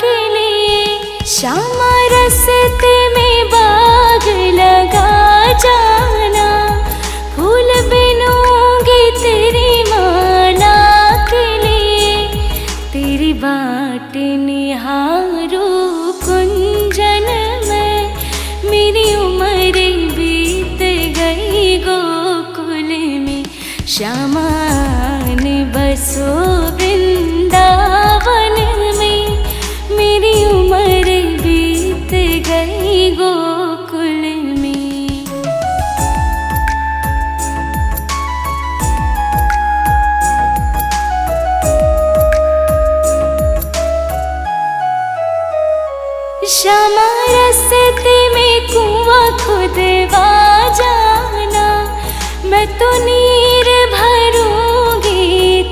के लिए। श्यामा रस्ते में बाग लगा जाना, फूल बिनूंगी तेरी माला के लिए। तेरी बाट निहारो कुंजन में, मेरी उम्र बीत गई गोकुल में। श्यामायान बसो वृंदावन में, मेरी उम्र बीत गई गोकुल में। श्यामा रस्ते में कुआं खुदवा जाना, मैं तो नीर भरूंगी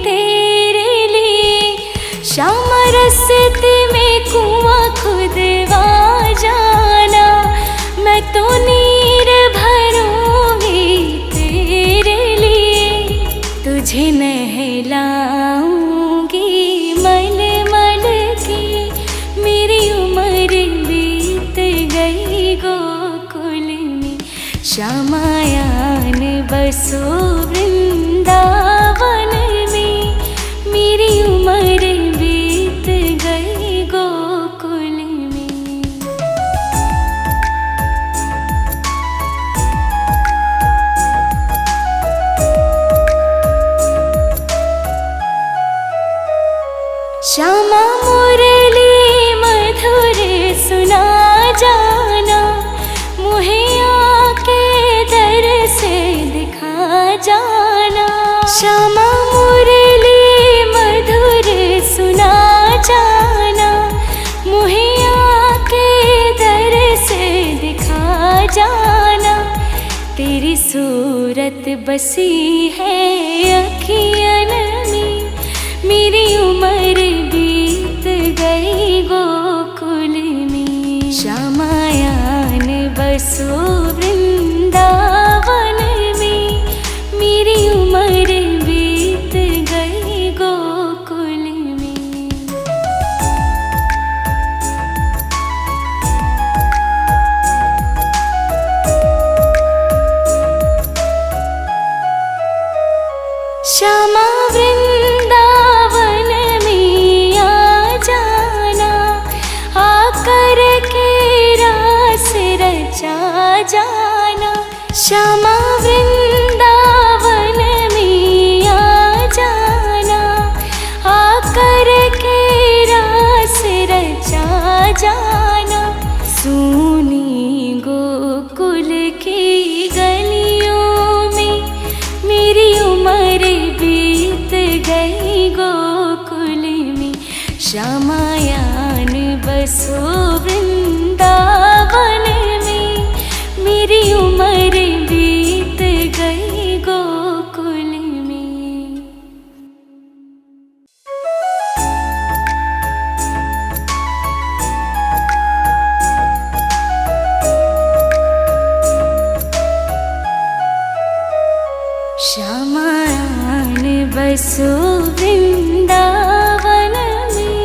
तेरे लिए। श्यामा रस्ते में कुआं खुदवा जाना, मैं तो नीर भरूंगी तेरे लिए। तुझे नहलाऊंगी मल मल के, मेरी उम्र बीत गई गोकुल में। श्यामायान बसो वृंदावन में, मेरी उम्र बीत गई गोकुल में। श्यामा मुरली मधुर सुना जाना, मुहे आके दर से दिखा जाना। श्यामा मुरली मधुर सुना जाना, मुहे आके दर से दिखा जाना। तेरी सूरत बसी है अखियन में, मेरी उम्र बीत गई गोकुल में। श्यामायान बसो वृंदावन में, मेरी उम्र बीत गई गोकुल में। श्यामा वृंदावन में आ जाना, आकर के रास रचा जाना। श्यामा वृंदावन में आ जाना, आकर के रास रचा जाना। सूनी गोकुल की गलियों में मेरी उम्र बीत गई गोकुल में। श्यामायान बसो वृंदावन में मेरी उम्र बीत गई गोकुल में। श्यामायान बसो वृंदावन में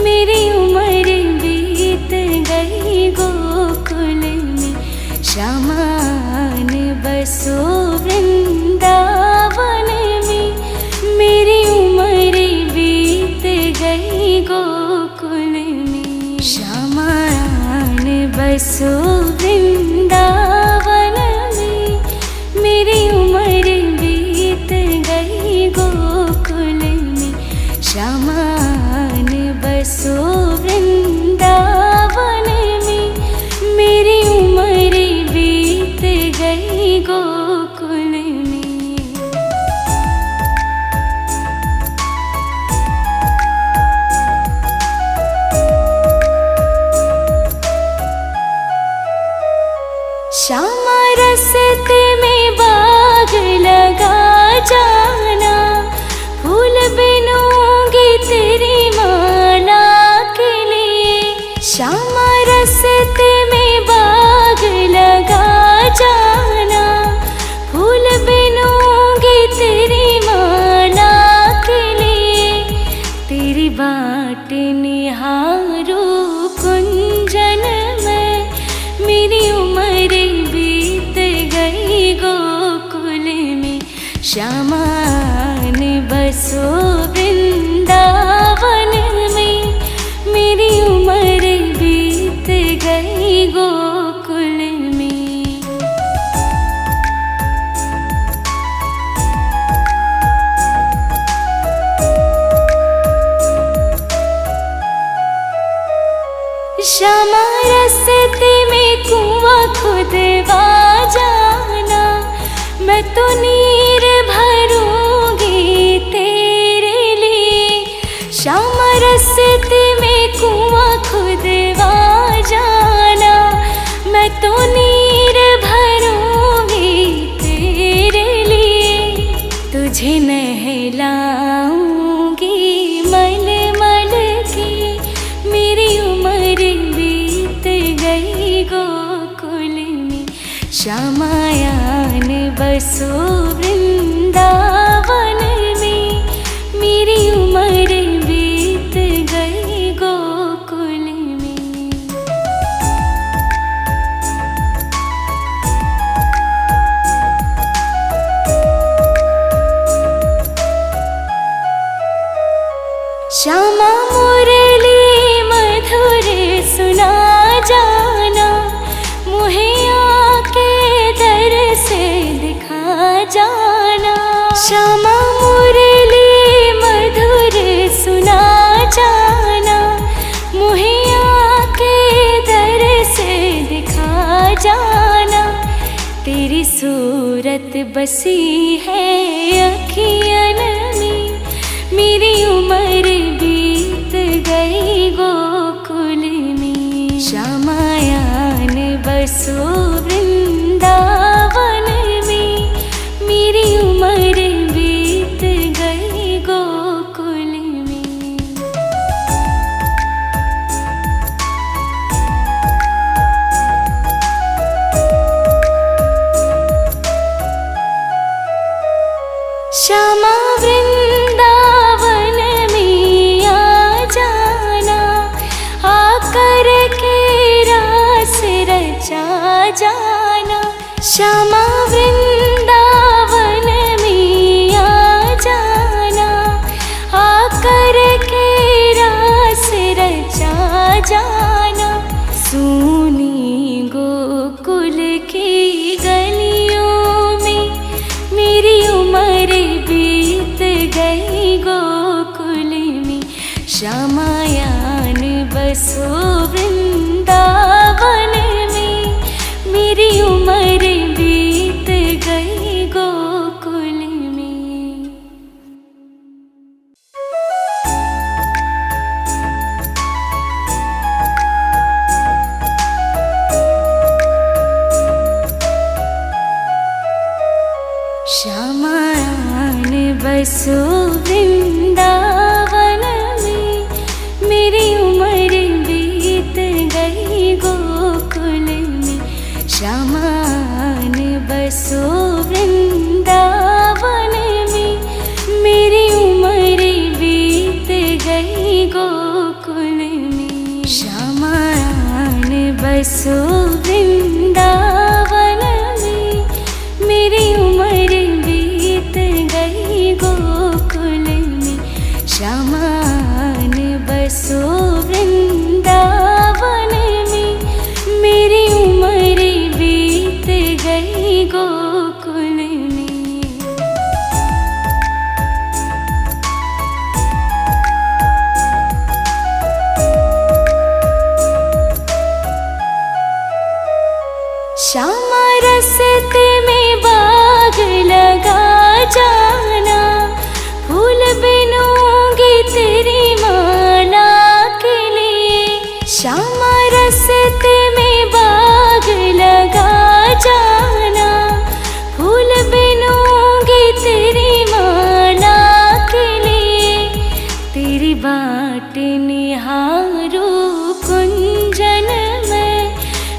मेरी उम्र बीत गई गोकुल में। श्यामायान बसो वृंदावन में मेरी उम्र बीत गई गोकुल में। श्यामायान बसो वृंदावन में मेरी उम्र बीत गई गोकुल में। श्यामायान बसो वृंदावन में मेरी उम्र बीत गई गोकुल में। श्यामा रस्ते में बाग लगा जाना, फूल बिनूंगी तेरी माला के लिए। श्यामा रस्ते में बाग लगा जाना, फूल बिनूंगी तेरी माला के लिए। तेरी बाट निहारू कुंजन में मेरी उम्र बीत गई गोकुल में। श्यामायान बसो वृंदावन में मेरी उम्र बीत गई गोकुल में। श्यामा रस्ते में कुआं खुदवा जाना, मैं तो नीर भरूंगी तेरे लिए। श्यामा रस्ते में कुआं खुदवा जाना, मैं तो नीर भरूंगी तेरे लिए। तुझे नहलाऊंगी मल मल के मेरी उम्र बीत गई गोकुल में। श्यामायान बसो वृंदावन में मेरी उम्र बीत गई गोकुल में। श्यामा मुरली मधुर सुना जाना, मुहे आके दर से दिखा जाना। श्यामा मुरली मधुर सुना जाना, मुहे आके दर से दिखा जाना। तेरी सूरत बसी है अखियन में मेरी उम्र बीत गई गोकुल में। श्यामायान बसो वृंदावन में मेरी उम्र बीत गई गोकुल में। श्यामा वृंदावन में आ जाना, आकर के रास रचा जाना। श्यामा वृंदावन में आ जाना, आकर के रास रचा जाना। सूनी गोकुल की गलियों में मेरी उम्र बीत गई गोकुल में। श्यामायान बसो वृंदावन में मेरी उम्र बसो वृंदावन में, मेरी उम्र बीत गई गोकुल में। श्यामान बसो वृंदावन में, मेरी उम्र बीत गई गोकुल में। श्यामान बसो वृंदावन में, मेरी उम्र बीत गई गोकुल में। श्यामान बसो वृंदावन में, मेरी उम्र बीत गई गोकुल में। श्यामा रस्ते में बाग लगा जाना, फूल बिनूंगी तेरी माला के लिए। श्यामा रस्ते में बाग लगा जाना, फूल बिनूंगी तेरी माला के लिए। तेरी बाट निहारो कुंजन में,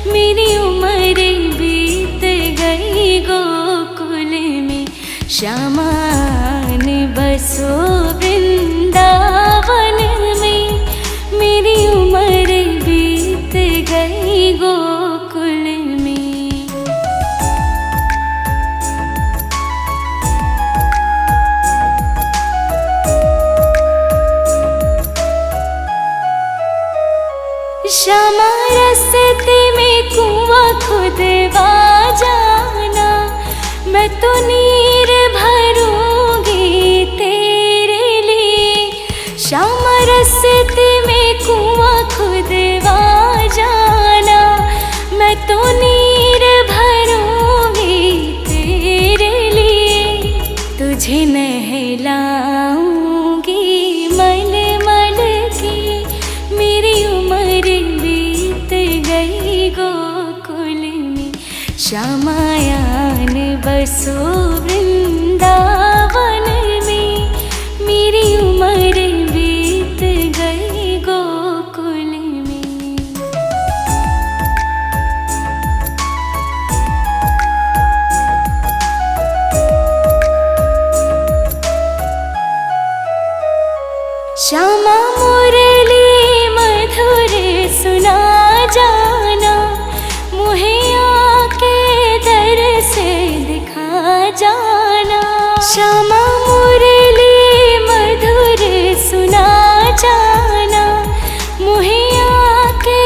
मेरी उम्र बीत गई गोकुल में। श्यामान बसो वृंदावन में, मेरी उम्र बीत गई गोकुल में। श्यामा रस्ते में कुआं खुदवा जाना, मैं तो नीर भरूंगी तेरे लिए। श्यामा रस्ते में कुआं खुदवा जाना, मैं तो नीर भरूंगी तेरे लिए। तुझे नहलाऊंगी मल मल के, मेरी उम्र बीत गई गोकुल में। श्यामायान बसो वृंदावन में, मेरी उम्र बीत गई गोकुल में। श्यामा मुरली मधुर सुना जाना, मुहे आके दर से दिखा जाना। श्यामा मुरली मधुर सुना जाना, मुहे आके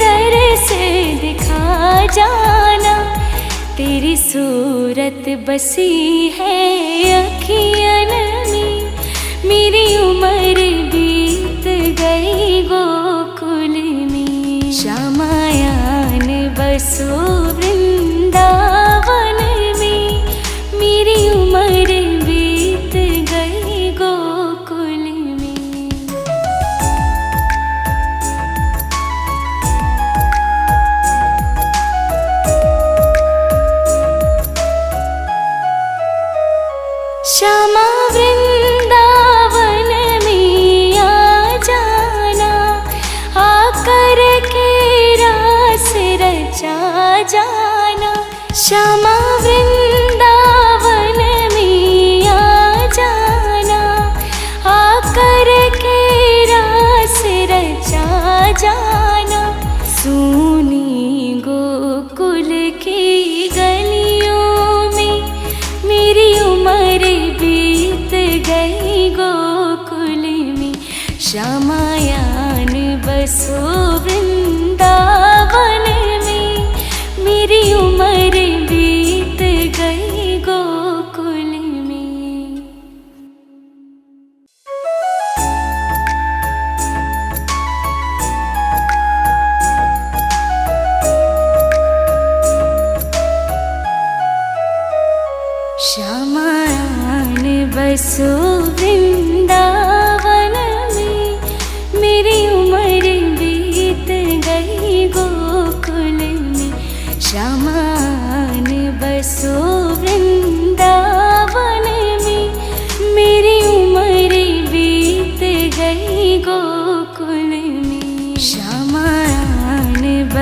दर से दिखा जाना। तेरी सूरत बसी है अखियन में, मेरी उम्र बीत गई गोकुल में। श्यामायान बसो वृंदावन में, मेरी उम्र बीत गई गोकुल में। श्यामा वृंदावन में आ जाना, आकर के रास रचा जाना। श्यामा वृंदावन में आ जाना, आकर के रास रचा जाना। सूनी गोकुल की गलियों में, मेरी उम्र बीत गई गोकुल में। श्यामायान बसो वृंदावन में, मेरी उम्र बीत गई गोकुल में। श्यामायान बसो वृंदावन में, मेरी उम्र बीत गई गोकुल में। श्यामान बसो वृंदावन में, मेरी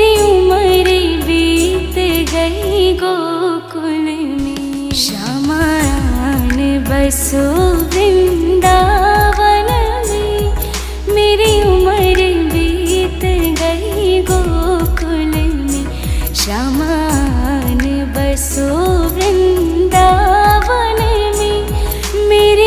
मेरी उम्र बीत गई गोकुल में। श्यामान बसो वृंदावन में, मेरी उम्र बीत गई गोकुल में। श्यामान बसो वृंदावन में, मेरी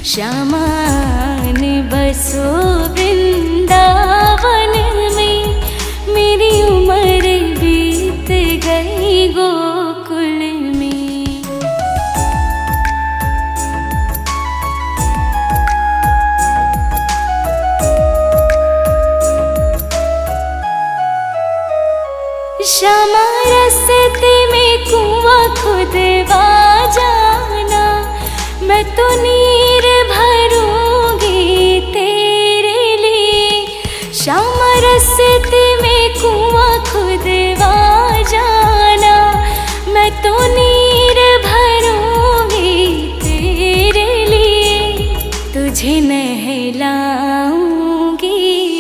श्यामान बसो वृंदावन में, मेरी उम्र बीत गई गोकुल में। श्यामा रास्ते में कुआं खुदवा जाना, मैं तो नीर भरूंगी तेरे लिए। श्यामा रास्ते में कुआं खुदवा जाना, मैं तो नीर भरूंगी तेरे लिए। तुझे नहलाऊंगी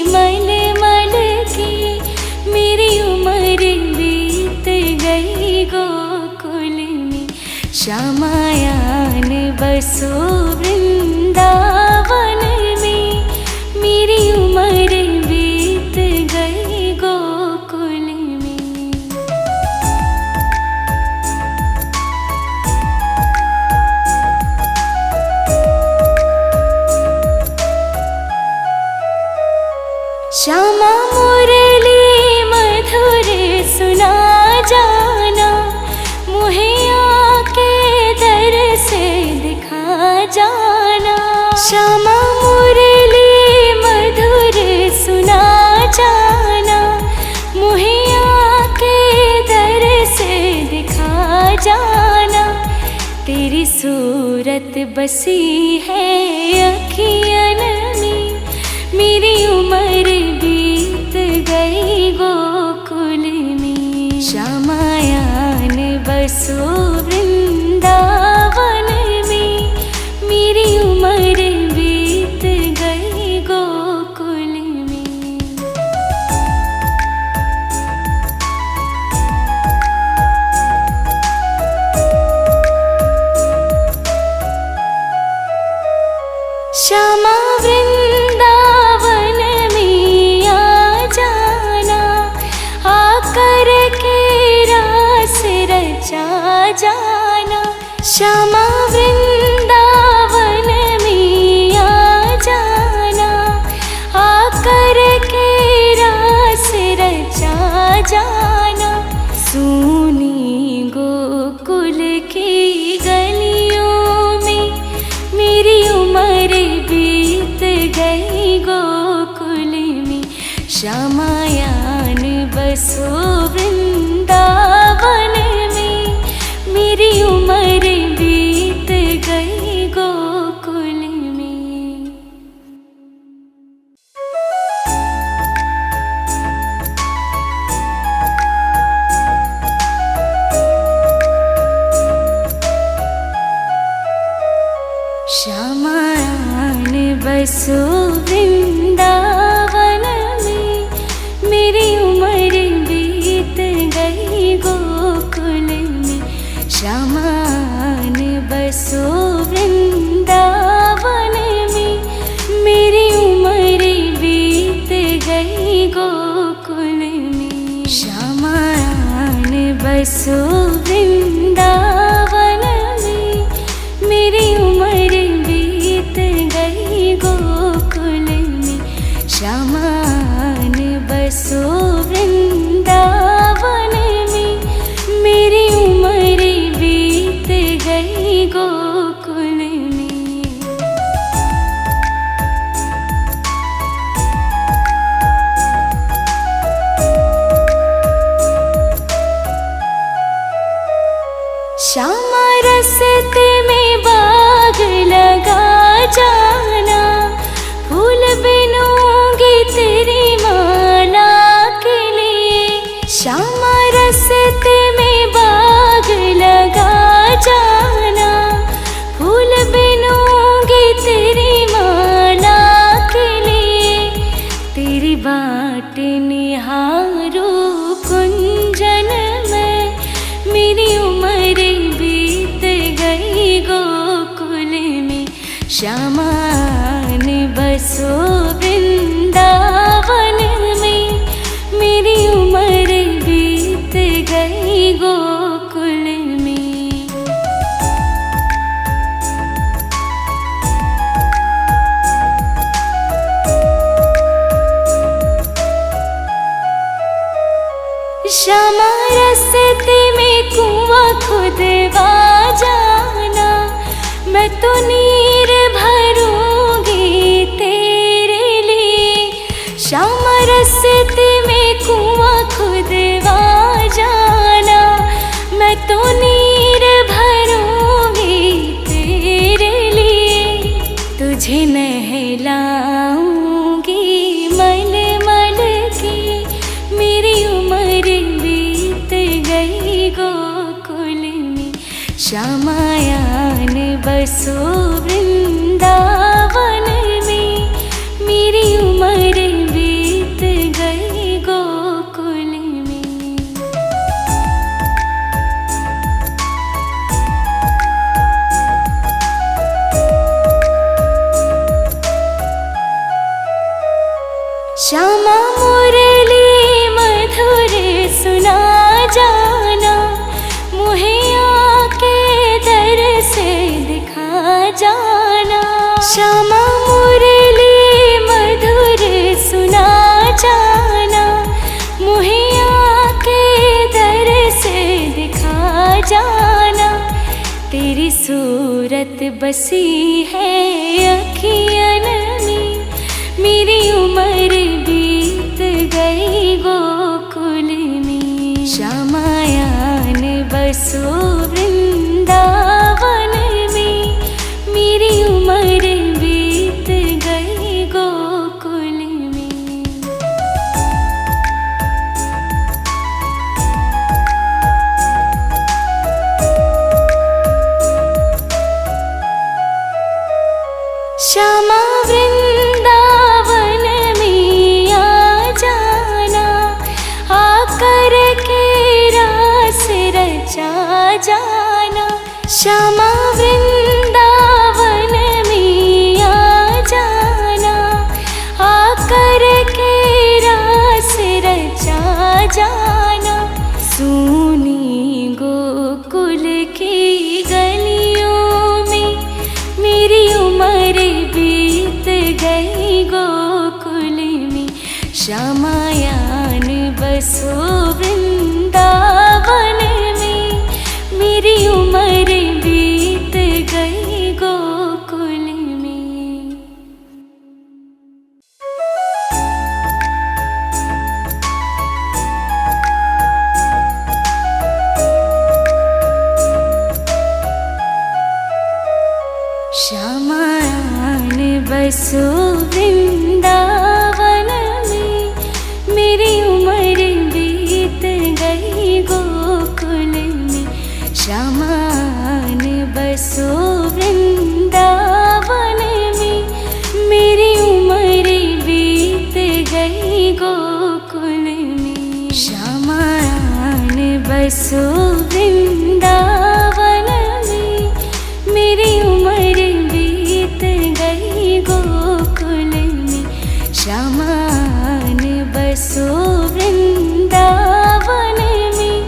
मल मल के, मेरी उम्र बीत गई गोकुल में। श्यामायान बसो वृंदावन में, मेरी उम्र बीत गई गोकुल में। श्यामा मुरली मधुर सुना जाना, मुहे आके दर से दिखा जाना। श्यामा मुरली मधुर सुना जाना, मुहे आके दर से दिखा जाना। तेरी सूरत बसी है अखियन में, मेरी उम्र बीत गई गोकुल में। श्यामायान बसो वृंदावन में, मेरी उम्र बीत गई गोकुल में। श्यामा वृंदावन में आ जाना, आकर के रास रचा जाना। श्यामा वृंदावन में आ जाना, आकर के रास रचा जाना। सूनी गोकुल की गलियों में, मेरी उम्र बीत गई गोकुल में। श्यामायान बसो वृंदावन में, मेरी उम्र बीत गई गोकुल में। श्यामायान बसो वृंदावन में, मेरी उम्र बीत गई गोकुल में। श्यामान बसो वृंदावन में, मेरी उम्र बीत गई गोकुल में। श्यामायान बसो वृंदावन में, मेरी उम्र बीत गई गोकुल में। श्यामान बसो वृंदावन में, मेरी उम्र बीत गई गोकुल में। श्यामा रास्ते में बाग लगा जाना, फूल बिनूंगी तेरी माला के लिए। श्यामा रास्ते में बाग लगा जाना, फूल बिनूंगी तेरी माला के लिए। तेरी बाट निहारू कुंजन में, मेरी उम्र बीत गई गोकुल में। श्यामान बसो वृंदावन में, मेरी उम्र बीत गई गोकुल में। तो नीर भरूंगी तेरे लिए। श्यामा रस्ते में कुआं खुदवा जाना, मैं तो नीर भरूंगी तेरे लिए। तुझे नहलाऊंगी मल मल के, मेरी उम्र बीत गई गोकुल में। श्यामायान बसो वृंदावन में, मेरी उम्र बीत गई गोकुल में। श्यामा मुरली मधुर सुना जाना, मुहे आके दर से दिखा जाना। श्यामा मुरली मधुर सुना जाना, मुहे आके दर से दिखा जाना। तेरी सूरत बसी है अखियन में, मेरी उम्र बीत गई गोकुल में। श्यामायान बसो वृंदावन में, मेरी उम्र बीत गई गोकुल में। श्यामा वृंदावन में आ जाना, आकर के रास रचा जाना। श्यामा वृंदावन में आ जाना, आकर के रास रचा जाना। सूनी गोकुल की गलियों में, मेरी उम्र बीत गई गोकुल में। श्यामायान बसो वृंदावन में, मेरी उम्र बीत गई गोकुल में। श्यामायान बसो वृंदावन में, मेरी उम्र बीत गई गोकुल में। श्यामायान बसो वृंदावन में, मेरी उम्र बीत गई गोकुल में। श्यामायान बसो वृंदावन में, मेरी उम्र बीत गई गोकुल में। श्यामायान बसो वृंदावन में,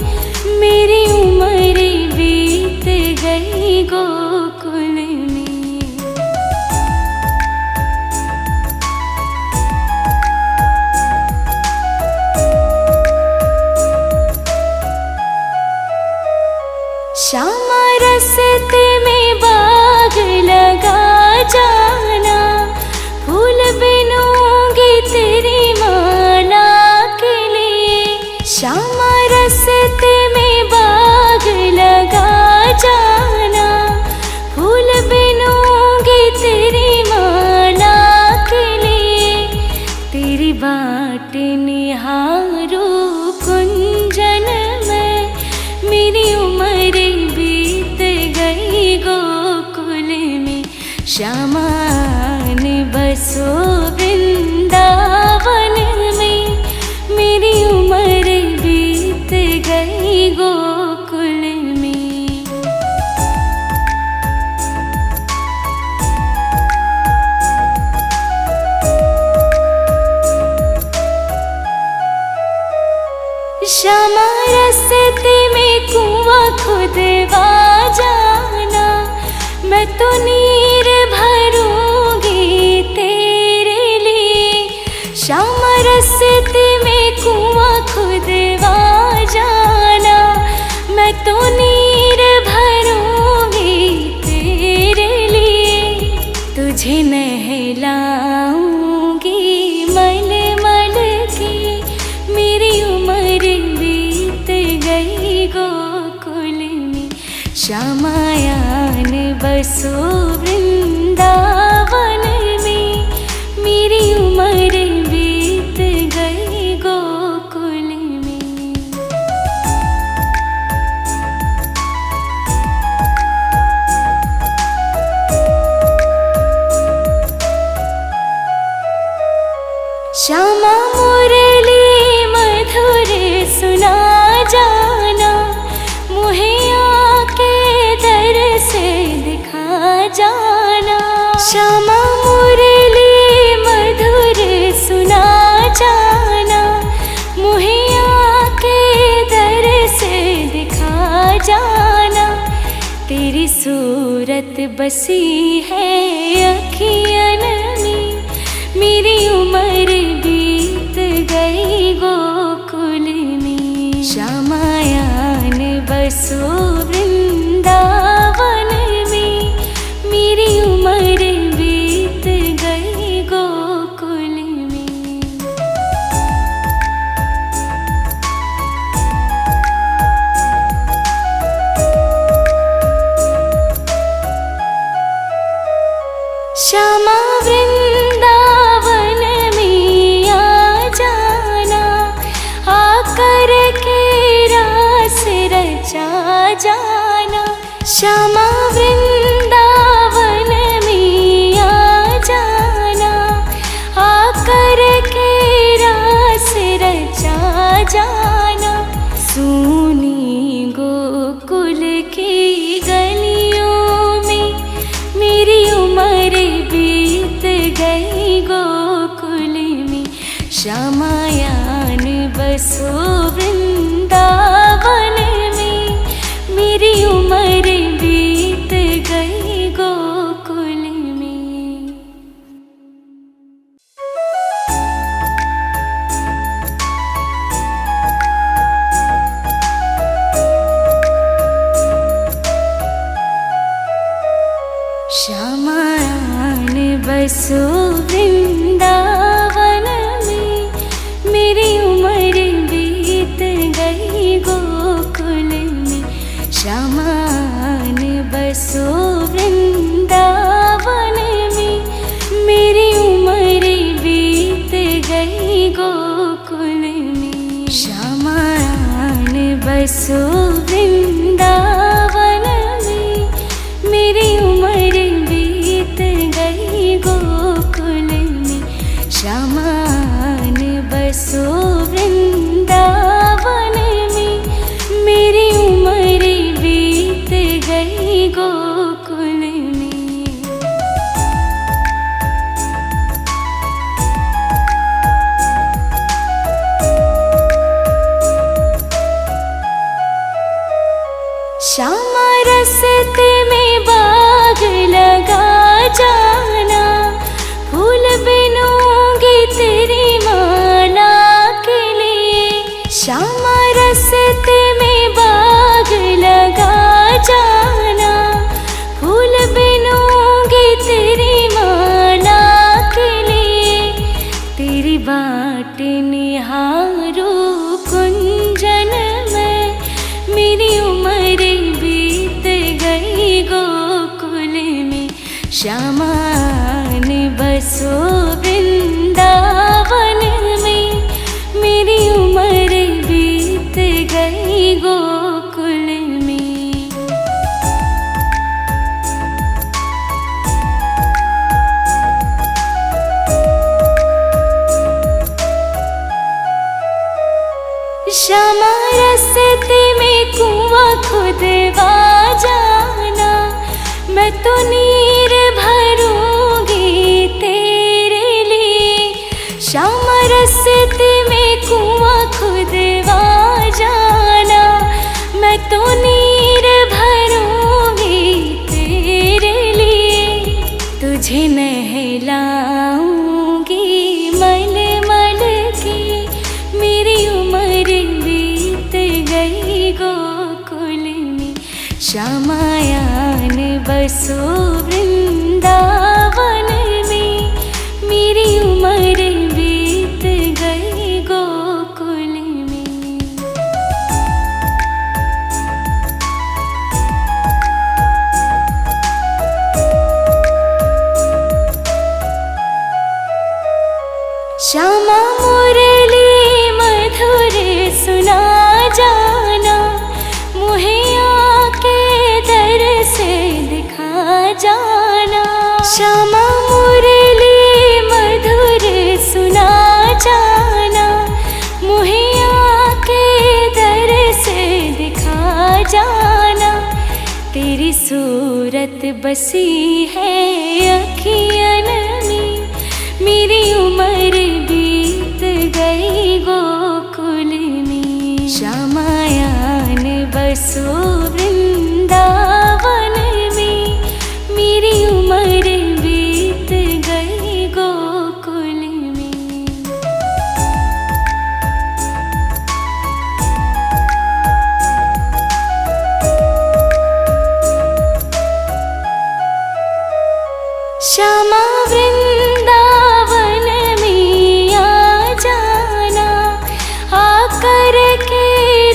मेरी उम्र बीत गई गोकुल में। श्यामा रस्ते में बाग लगा जाना, फूल बिनूंगी तेरी माला के लिए। श्यामा रस्ते में बाग लगा जाना, फूल बिनूंगी तेरी माला के लिए। तेरी बाट निहारू कुंजन में, मेरी उम्र बीत गई गोकुल में। श्यामायान बसो वृंदावन में, मेरी उम्र बीत गई गोकुल में। श्यामा रस्ते में कुआं खुदवा जाना, मैं तो नीर भरूंगी तेरे लिए। श्यामा रस्ते में कुआं खुदवा जाना, मैं तो नीर भरूंगी तेरे लिए। तुझे नहलाऊंगी मल मल के, मेरी उम्र बीत गई गोकुल में। श्यामायान बसो वृंदावन में, मेरी उम्र बीत गई गोकुल में। श्यामा मुरली मधुर सुना जाना, मुहे आके दर से दिखा जाना। श्यामा मुरली मधुर सुना जाना, मुहे आके दर से दिखा जाना। तेरी सूरत बसी है अखियन में, मेरी उम्र बीत गई गोकुल में। श्यामायान बसो वृंदावन में, मेरी उम्र बीत गई गोकुल में। श्यामा वृंदावन में आ जाना, आकर के रास रचा जाना। श्यामा वृंदावन में आ जाना, आकर के रास रचा जाना। सूनी गोकुल की गलियों में, मेरी उम्र बीत गई गोकुल में। श्यामायान बसो वृंदावन में, मेरी उम्र बीत गई गोकुल में। श्यामायान बसो वृंदावन में, मेरी उम्र बीत गई गोकुल में। श्यामायान बसो वृंदावन में, मेरी उम्र बीत गई गोकुल में। श्यामायान बसो वृंदावन में, मेरी उम्र बीत गई गोकुल में। श्यामायान बसो वृंदावन में, मेरी उम्र बीत गई गोकुल में। श्यामा रस्ते में बाग लगा जाना, फूल बिनूंगी तेरी माला के लिए। श्यामा रस्ते में बाग लगा जाना, फूल बिनूंगी तेरी माला के लिए। तेरी बाट निहारू कुंजन में, मेरी उम्र बीत गई गोकुल में। श्यामायान बसो वृंदावन में, मेरी उम्र बीत गई गोकुल में। श्यामा रस्ते में कुआं खुदवा जाना, मैं तो नीर भरूंगी तेरे लिए। श्यामा रस्ते में कुआं खुदवा जाना, मैं तो नीर भरूंगी तेरे लिए। तुझे नहलाऊंगी मल मल के, मेरी उम्र बीत गई गोकुल में। श्यामायान बसो वृंदावन श्यामा मुरली मधुर सुना जाना, मुहे आके दर से दिखा जाना। तेरी सूरत बसी है अखियन में, मेरी उम्र बीत गई गोकुल में। श्यामायान बसो वृंदावन में, मेरी उम्र बीत गई गोकुल में। श्यामा वृंदावन में आ जाना, आकर के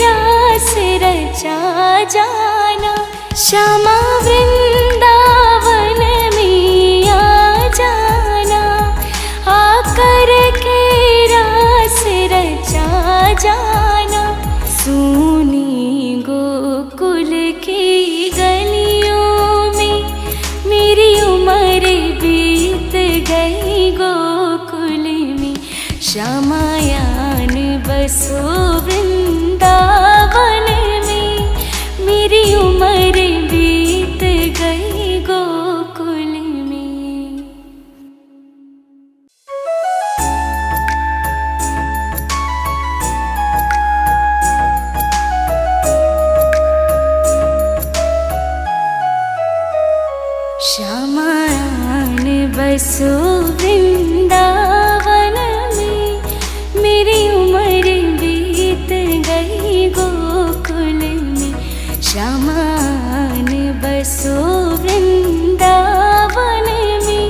रास रचा जाना। श्यामा वृंदावन में आ जाना, आकर के रास रचा जाना। सुनी गोकुल की गलियों में, मेरी उम्र बीत गई गोकुल में। श्यामायान बसो वृंदावन में, मेरी उम्र बीत गई गोकुल में। श्यामायान बसो वृंदावन में, मेरी उम्र बीत गई गोकुल में। श्यामायान बसो वृंदावन में,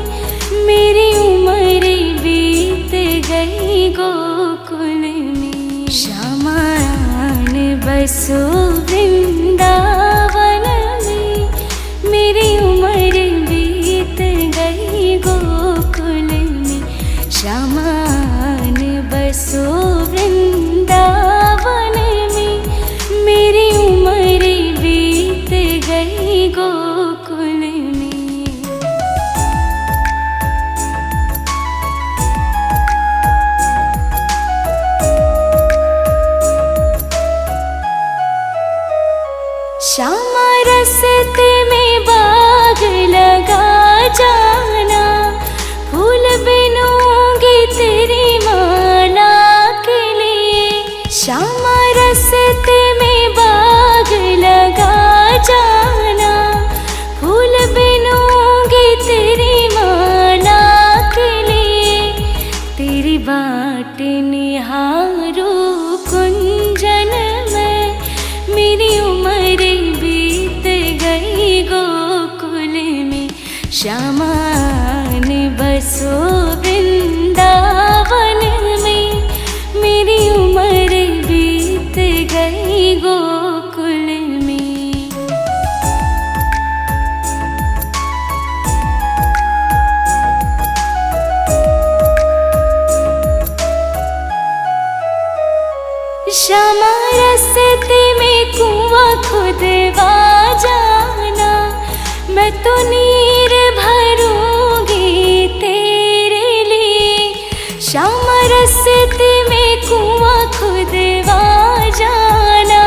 मेरी उम्र बीत गई गोकुल में। श्यामायान बसो वृंदावन में, मेरी उम्र बीत गई गोकुल में। श्यामायान बसो वृंदावन में, मेरी उम्र बीत गई गोकुल में। श्यामा रस्ते में बाग लगा जाना, फूल बिनूंगी तेरी माला के लिए। श्यामा रस्ते में बाग लगा जाना, फूल बिनूंगी तेरी माला के लिए। तेरी बाट निहारो कुंजन में, मेरी उम्र बीत गई गोकुल में। श्यामायान बसो वृंदावन में, मेरी उम्र बीत गई गोकुल में। श्यामा रस्ते में कुआं खुदवा जाना, मैं तो नीर भरूंगी तेरे लिए। श्यामा रस्ते में कुआं खुदवा जाना,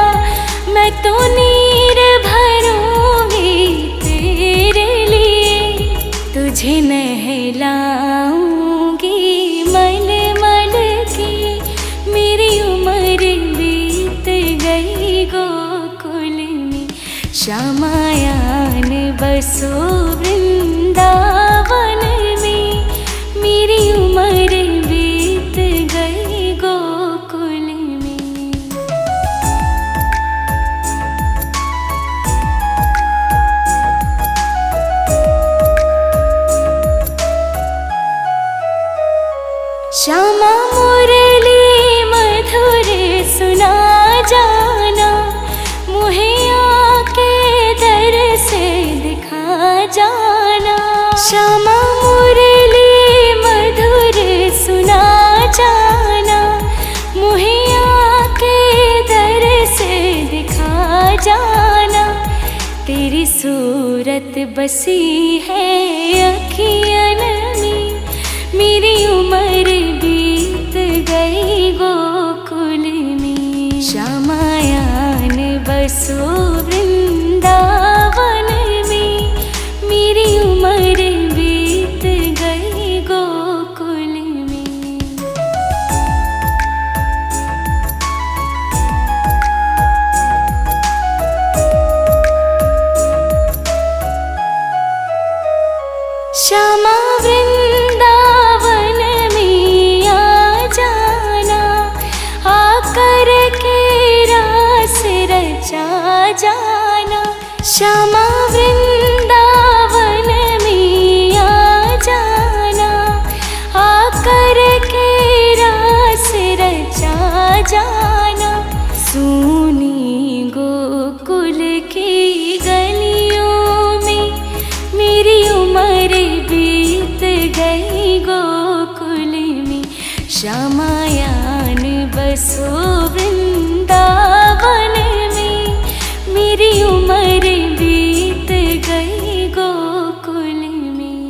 मैं तो नीर भरूंगी तेरे लिए। तुझे नहलाऊंगी मल मल के, मेरी उम्र बीत गई गोकुल में। श्यामायान बसो वृंदावन में, मेरी उम्र बीत गई गोकुल में। श्यामा मुरली मधुर सुना जाना, मुहे आके दर से दिखा जाना। श्यामा मुरली मधुर सुना जाना, मुहे आके दर से दिखा जाना। तेरी सूरत बसी है अखियों श्यामा वृंदावन में आ जाना, आकर के रास रचा जाना। श्यामा वृंदावन में आ जाना, आकर के रास रचा जाना। सूनी गोकुल की गलियों में मेरी उम्र बीत गई गोकुल में। श्यामायान बसो वृंदावन में, मेरी उम्र बीत गई गोकुल में।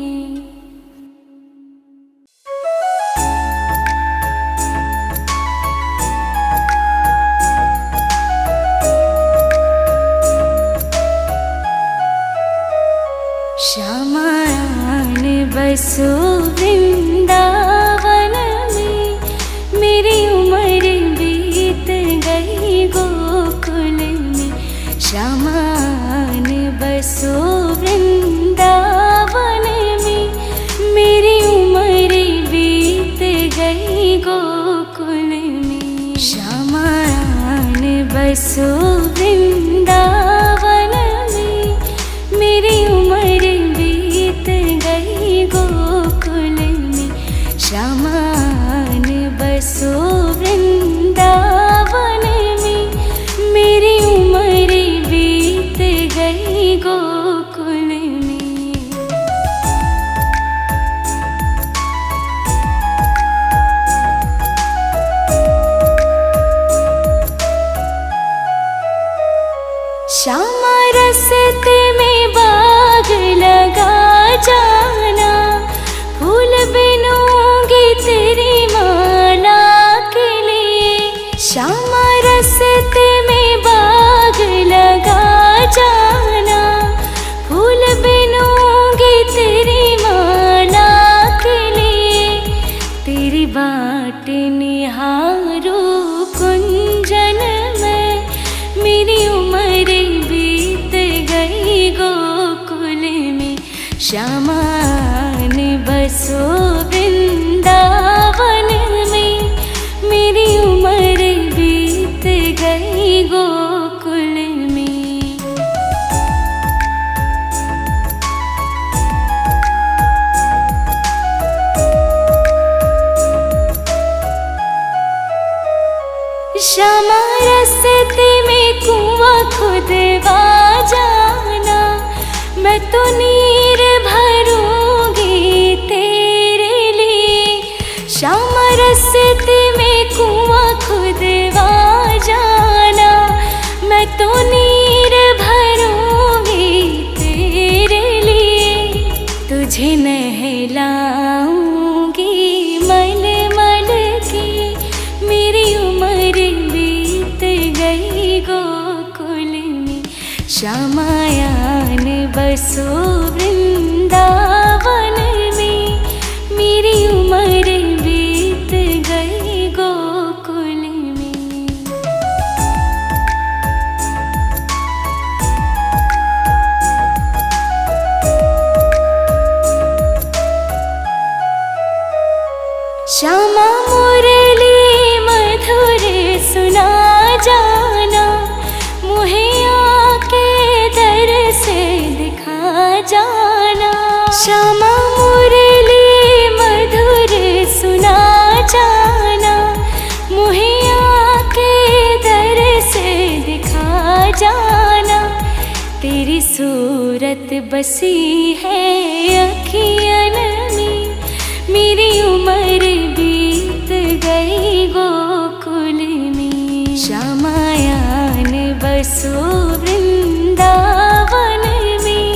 श्यामायान बसो वृंदावन में, मेरी उम्र बीत गई गोकुल में। श्यामायान बसो वृंदावन में, मेरी उम्र बीत गई गोकुल में। श्यामायान बसो वृंदावन में, मेरी उम्र बीत गई गोकुल में। श्यामायान बसो वृंदावन में, मेरी उम्र बीत गई गोकुल में। श्यामा रस्ते में बाग लगा जाना, फूल बिनूंगी तेरी माला के लिए। श्यामा रस्ते में बाग लगा जाना, फूल बिनूंगी तेरी माला के लिए। तेरी बाट निहारू कुंजन में, मेरी उम्र बीत गई गोकुल में। श्यामायान बसो वृंदावन में, मेरी उम्र बीत गई गोकुल में। श्यामा रस्ते में कुआं खुदवा जाना, मैं तो नीर भरूंगी तेरे लिए। श्यामा रस्ते में कुआं खुदवा जाना, मैं तो नीर भरूंगी तेरे लिए। तुझे नहलाऊंगी मल मल के, मेरी उम्र बीत गई गोकुल में। श्यामायान बसो वृंदावन में, मेरी उम्र बीत गई गोकुल में। श्यामा मुरली मधुर सुना जाना, मुहे आके दर से दिखा जाना। श्यामा मुरली मधुर सुना जाना, मुहे आके दर से दिखा जाना। तेरी सूरत बसी है अखियन में, मेरी उम्र बीत गई गोकुल में। श्यामायान बसो वृंदावन में,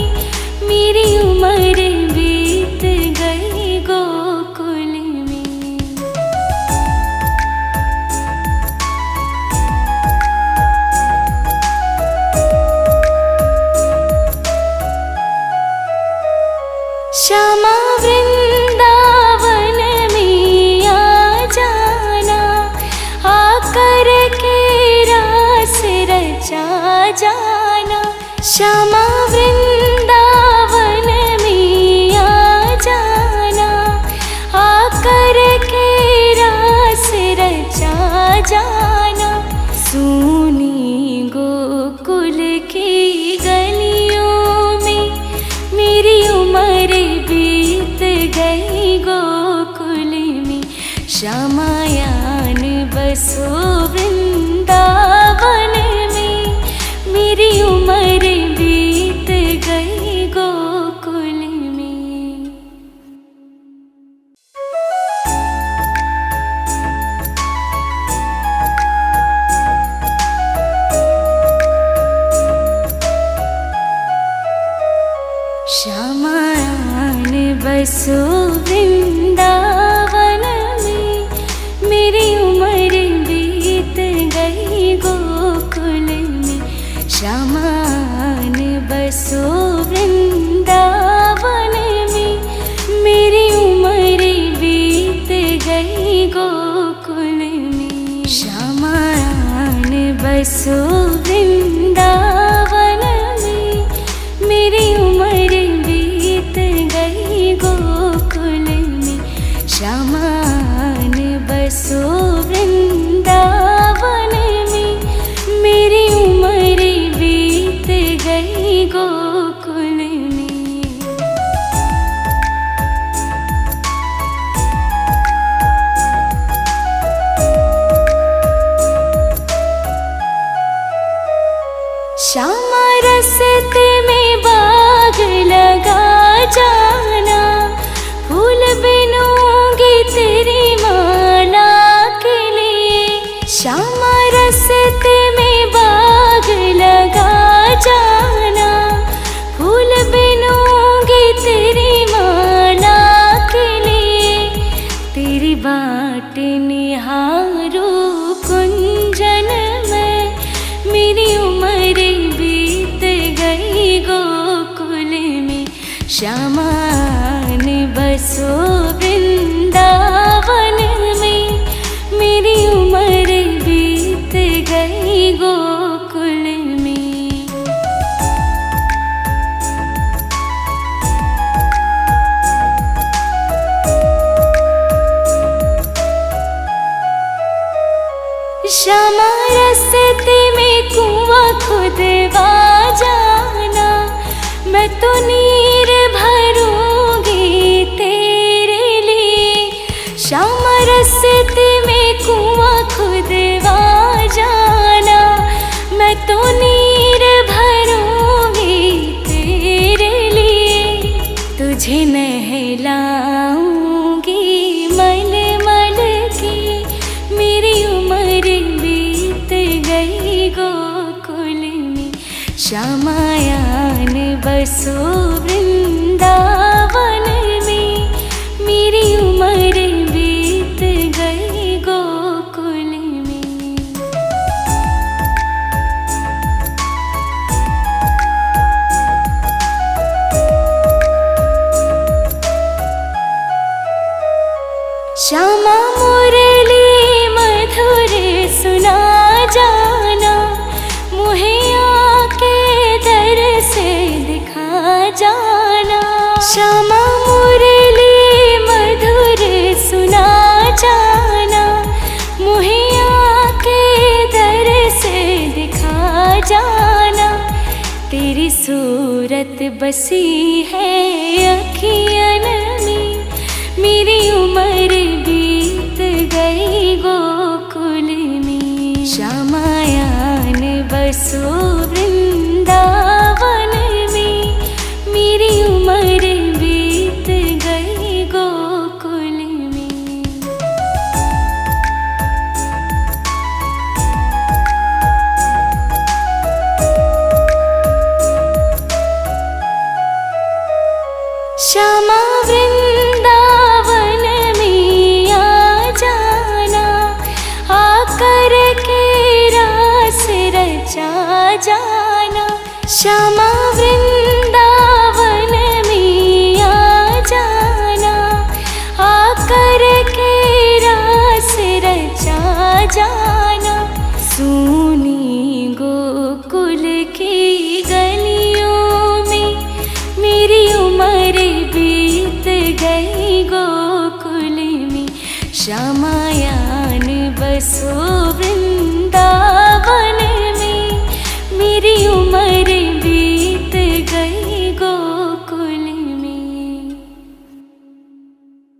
मेरी उम्र बीत गई गोकुल में। श्यामा वृंदावन में आ जाना, आकर के रास रचा जाना। श्यामा वृंदावन में आ बसो वृंदावन में, मेरी उम्र बीत गई गोकुल में। श्यामान बसो वृंदावन में, मेरी उम्र बीत गई गोकुल में। श्यामान बसो वृंदावन में, मेरी उम्र बीत गई गोकुल में। श्यामान बसो वृंदावन में, मेरी उम्र बीत गई गोकुल में। श्यामा रस्ते में बाग लगा जाना, फूल बिनूंगी तेरी माला के लिए। श्यामा रस्ते में बाग लगा जाना, फूल बिनूंगी तेरी माला के लिए। तेरी बाट निहारू कुंजन में, मेरी उम्र बीत गई गोकुल में। श्यामान बसो वृंदावन में, मेरी उम्र बीत गई गोकुल में। श्यामा रस्ते में कुआं खुदवा जाना, मैं तो नीर भरूंगी तेरे लिए। श्यामा रस्ते में कुआं खुदवा जाना, मैं तो नीर भरूंगी तेरे लिए। तुझे नहलाऊंगी मल मल के, मेरी उम्र बीत गई गोकुल में। श्यामायान बसो वृंदावन में, मेरी उम्र बीत गई गोकुल में। श्यामा मुरली मधुर सुना जाना, मुहे आके दर से दिखा जाना। श्यामा मुरली मधुर सुना जाना, मुहे आके दर से दिखा जाना। तेरी सूरत बसी है अखियन में, मेरी उम्र बीत गई गोकुल में। श्यामायान बसो वृंदावन में, मेरी उम्र बीत गई गोकुल में। श्यामा वृंदावन में आ जाना, आकर के रास रचा जाना। श्यामा वृंदावन में आ जाना, आकर के रास रचा जाना। सूनी गोकुल की गलियों में, मेरी उम्र बीत गई गोकुल में। श्यामायान बसो वृंदावन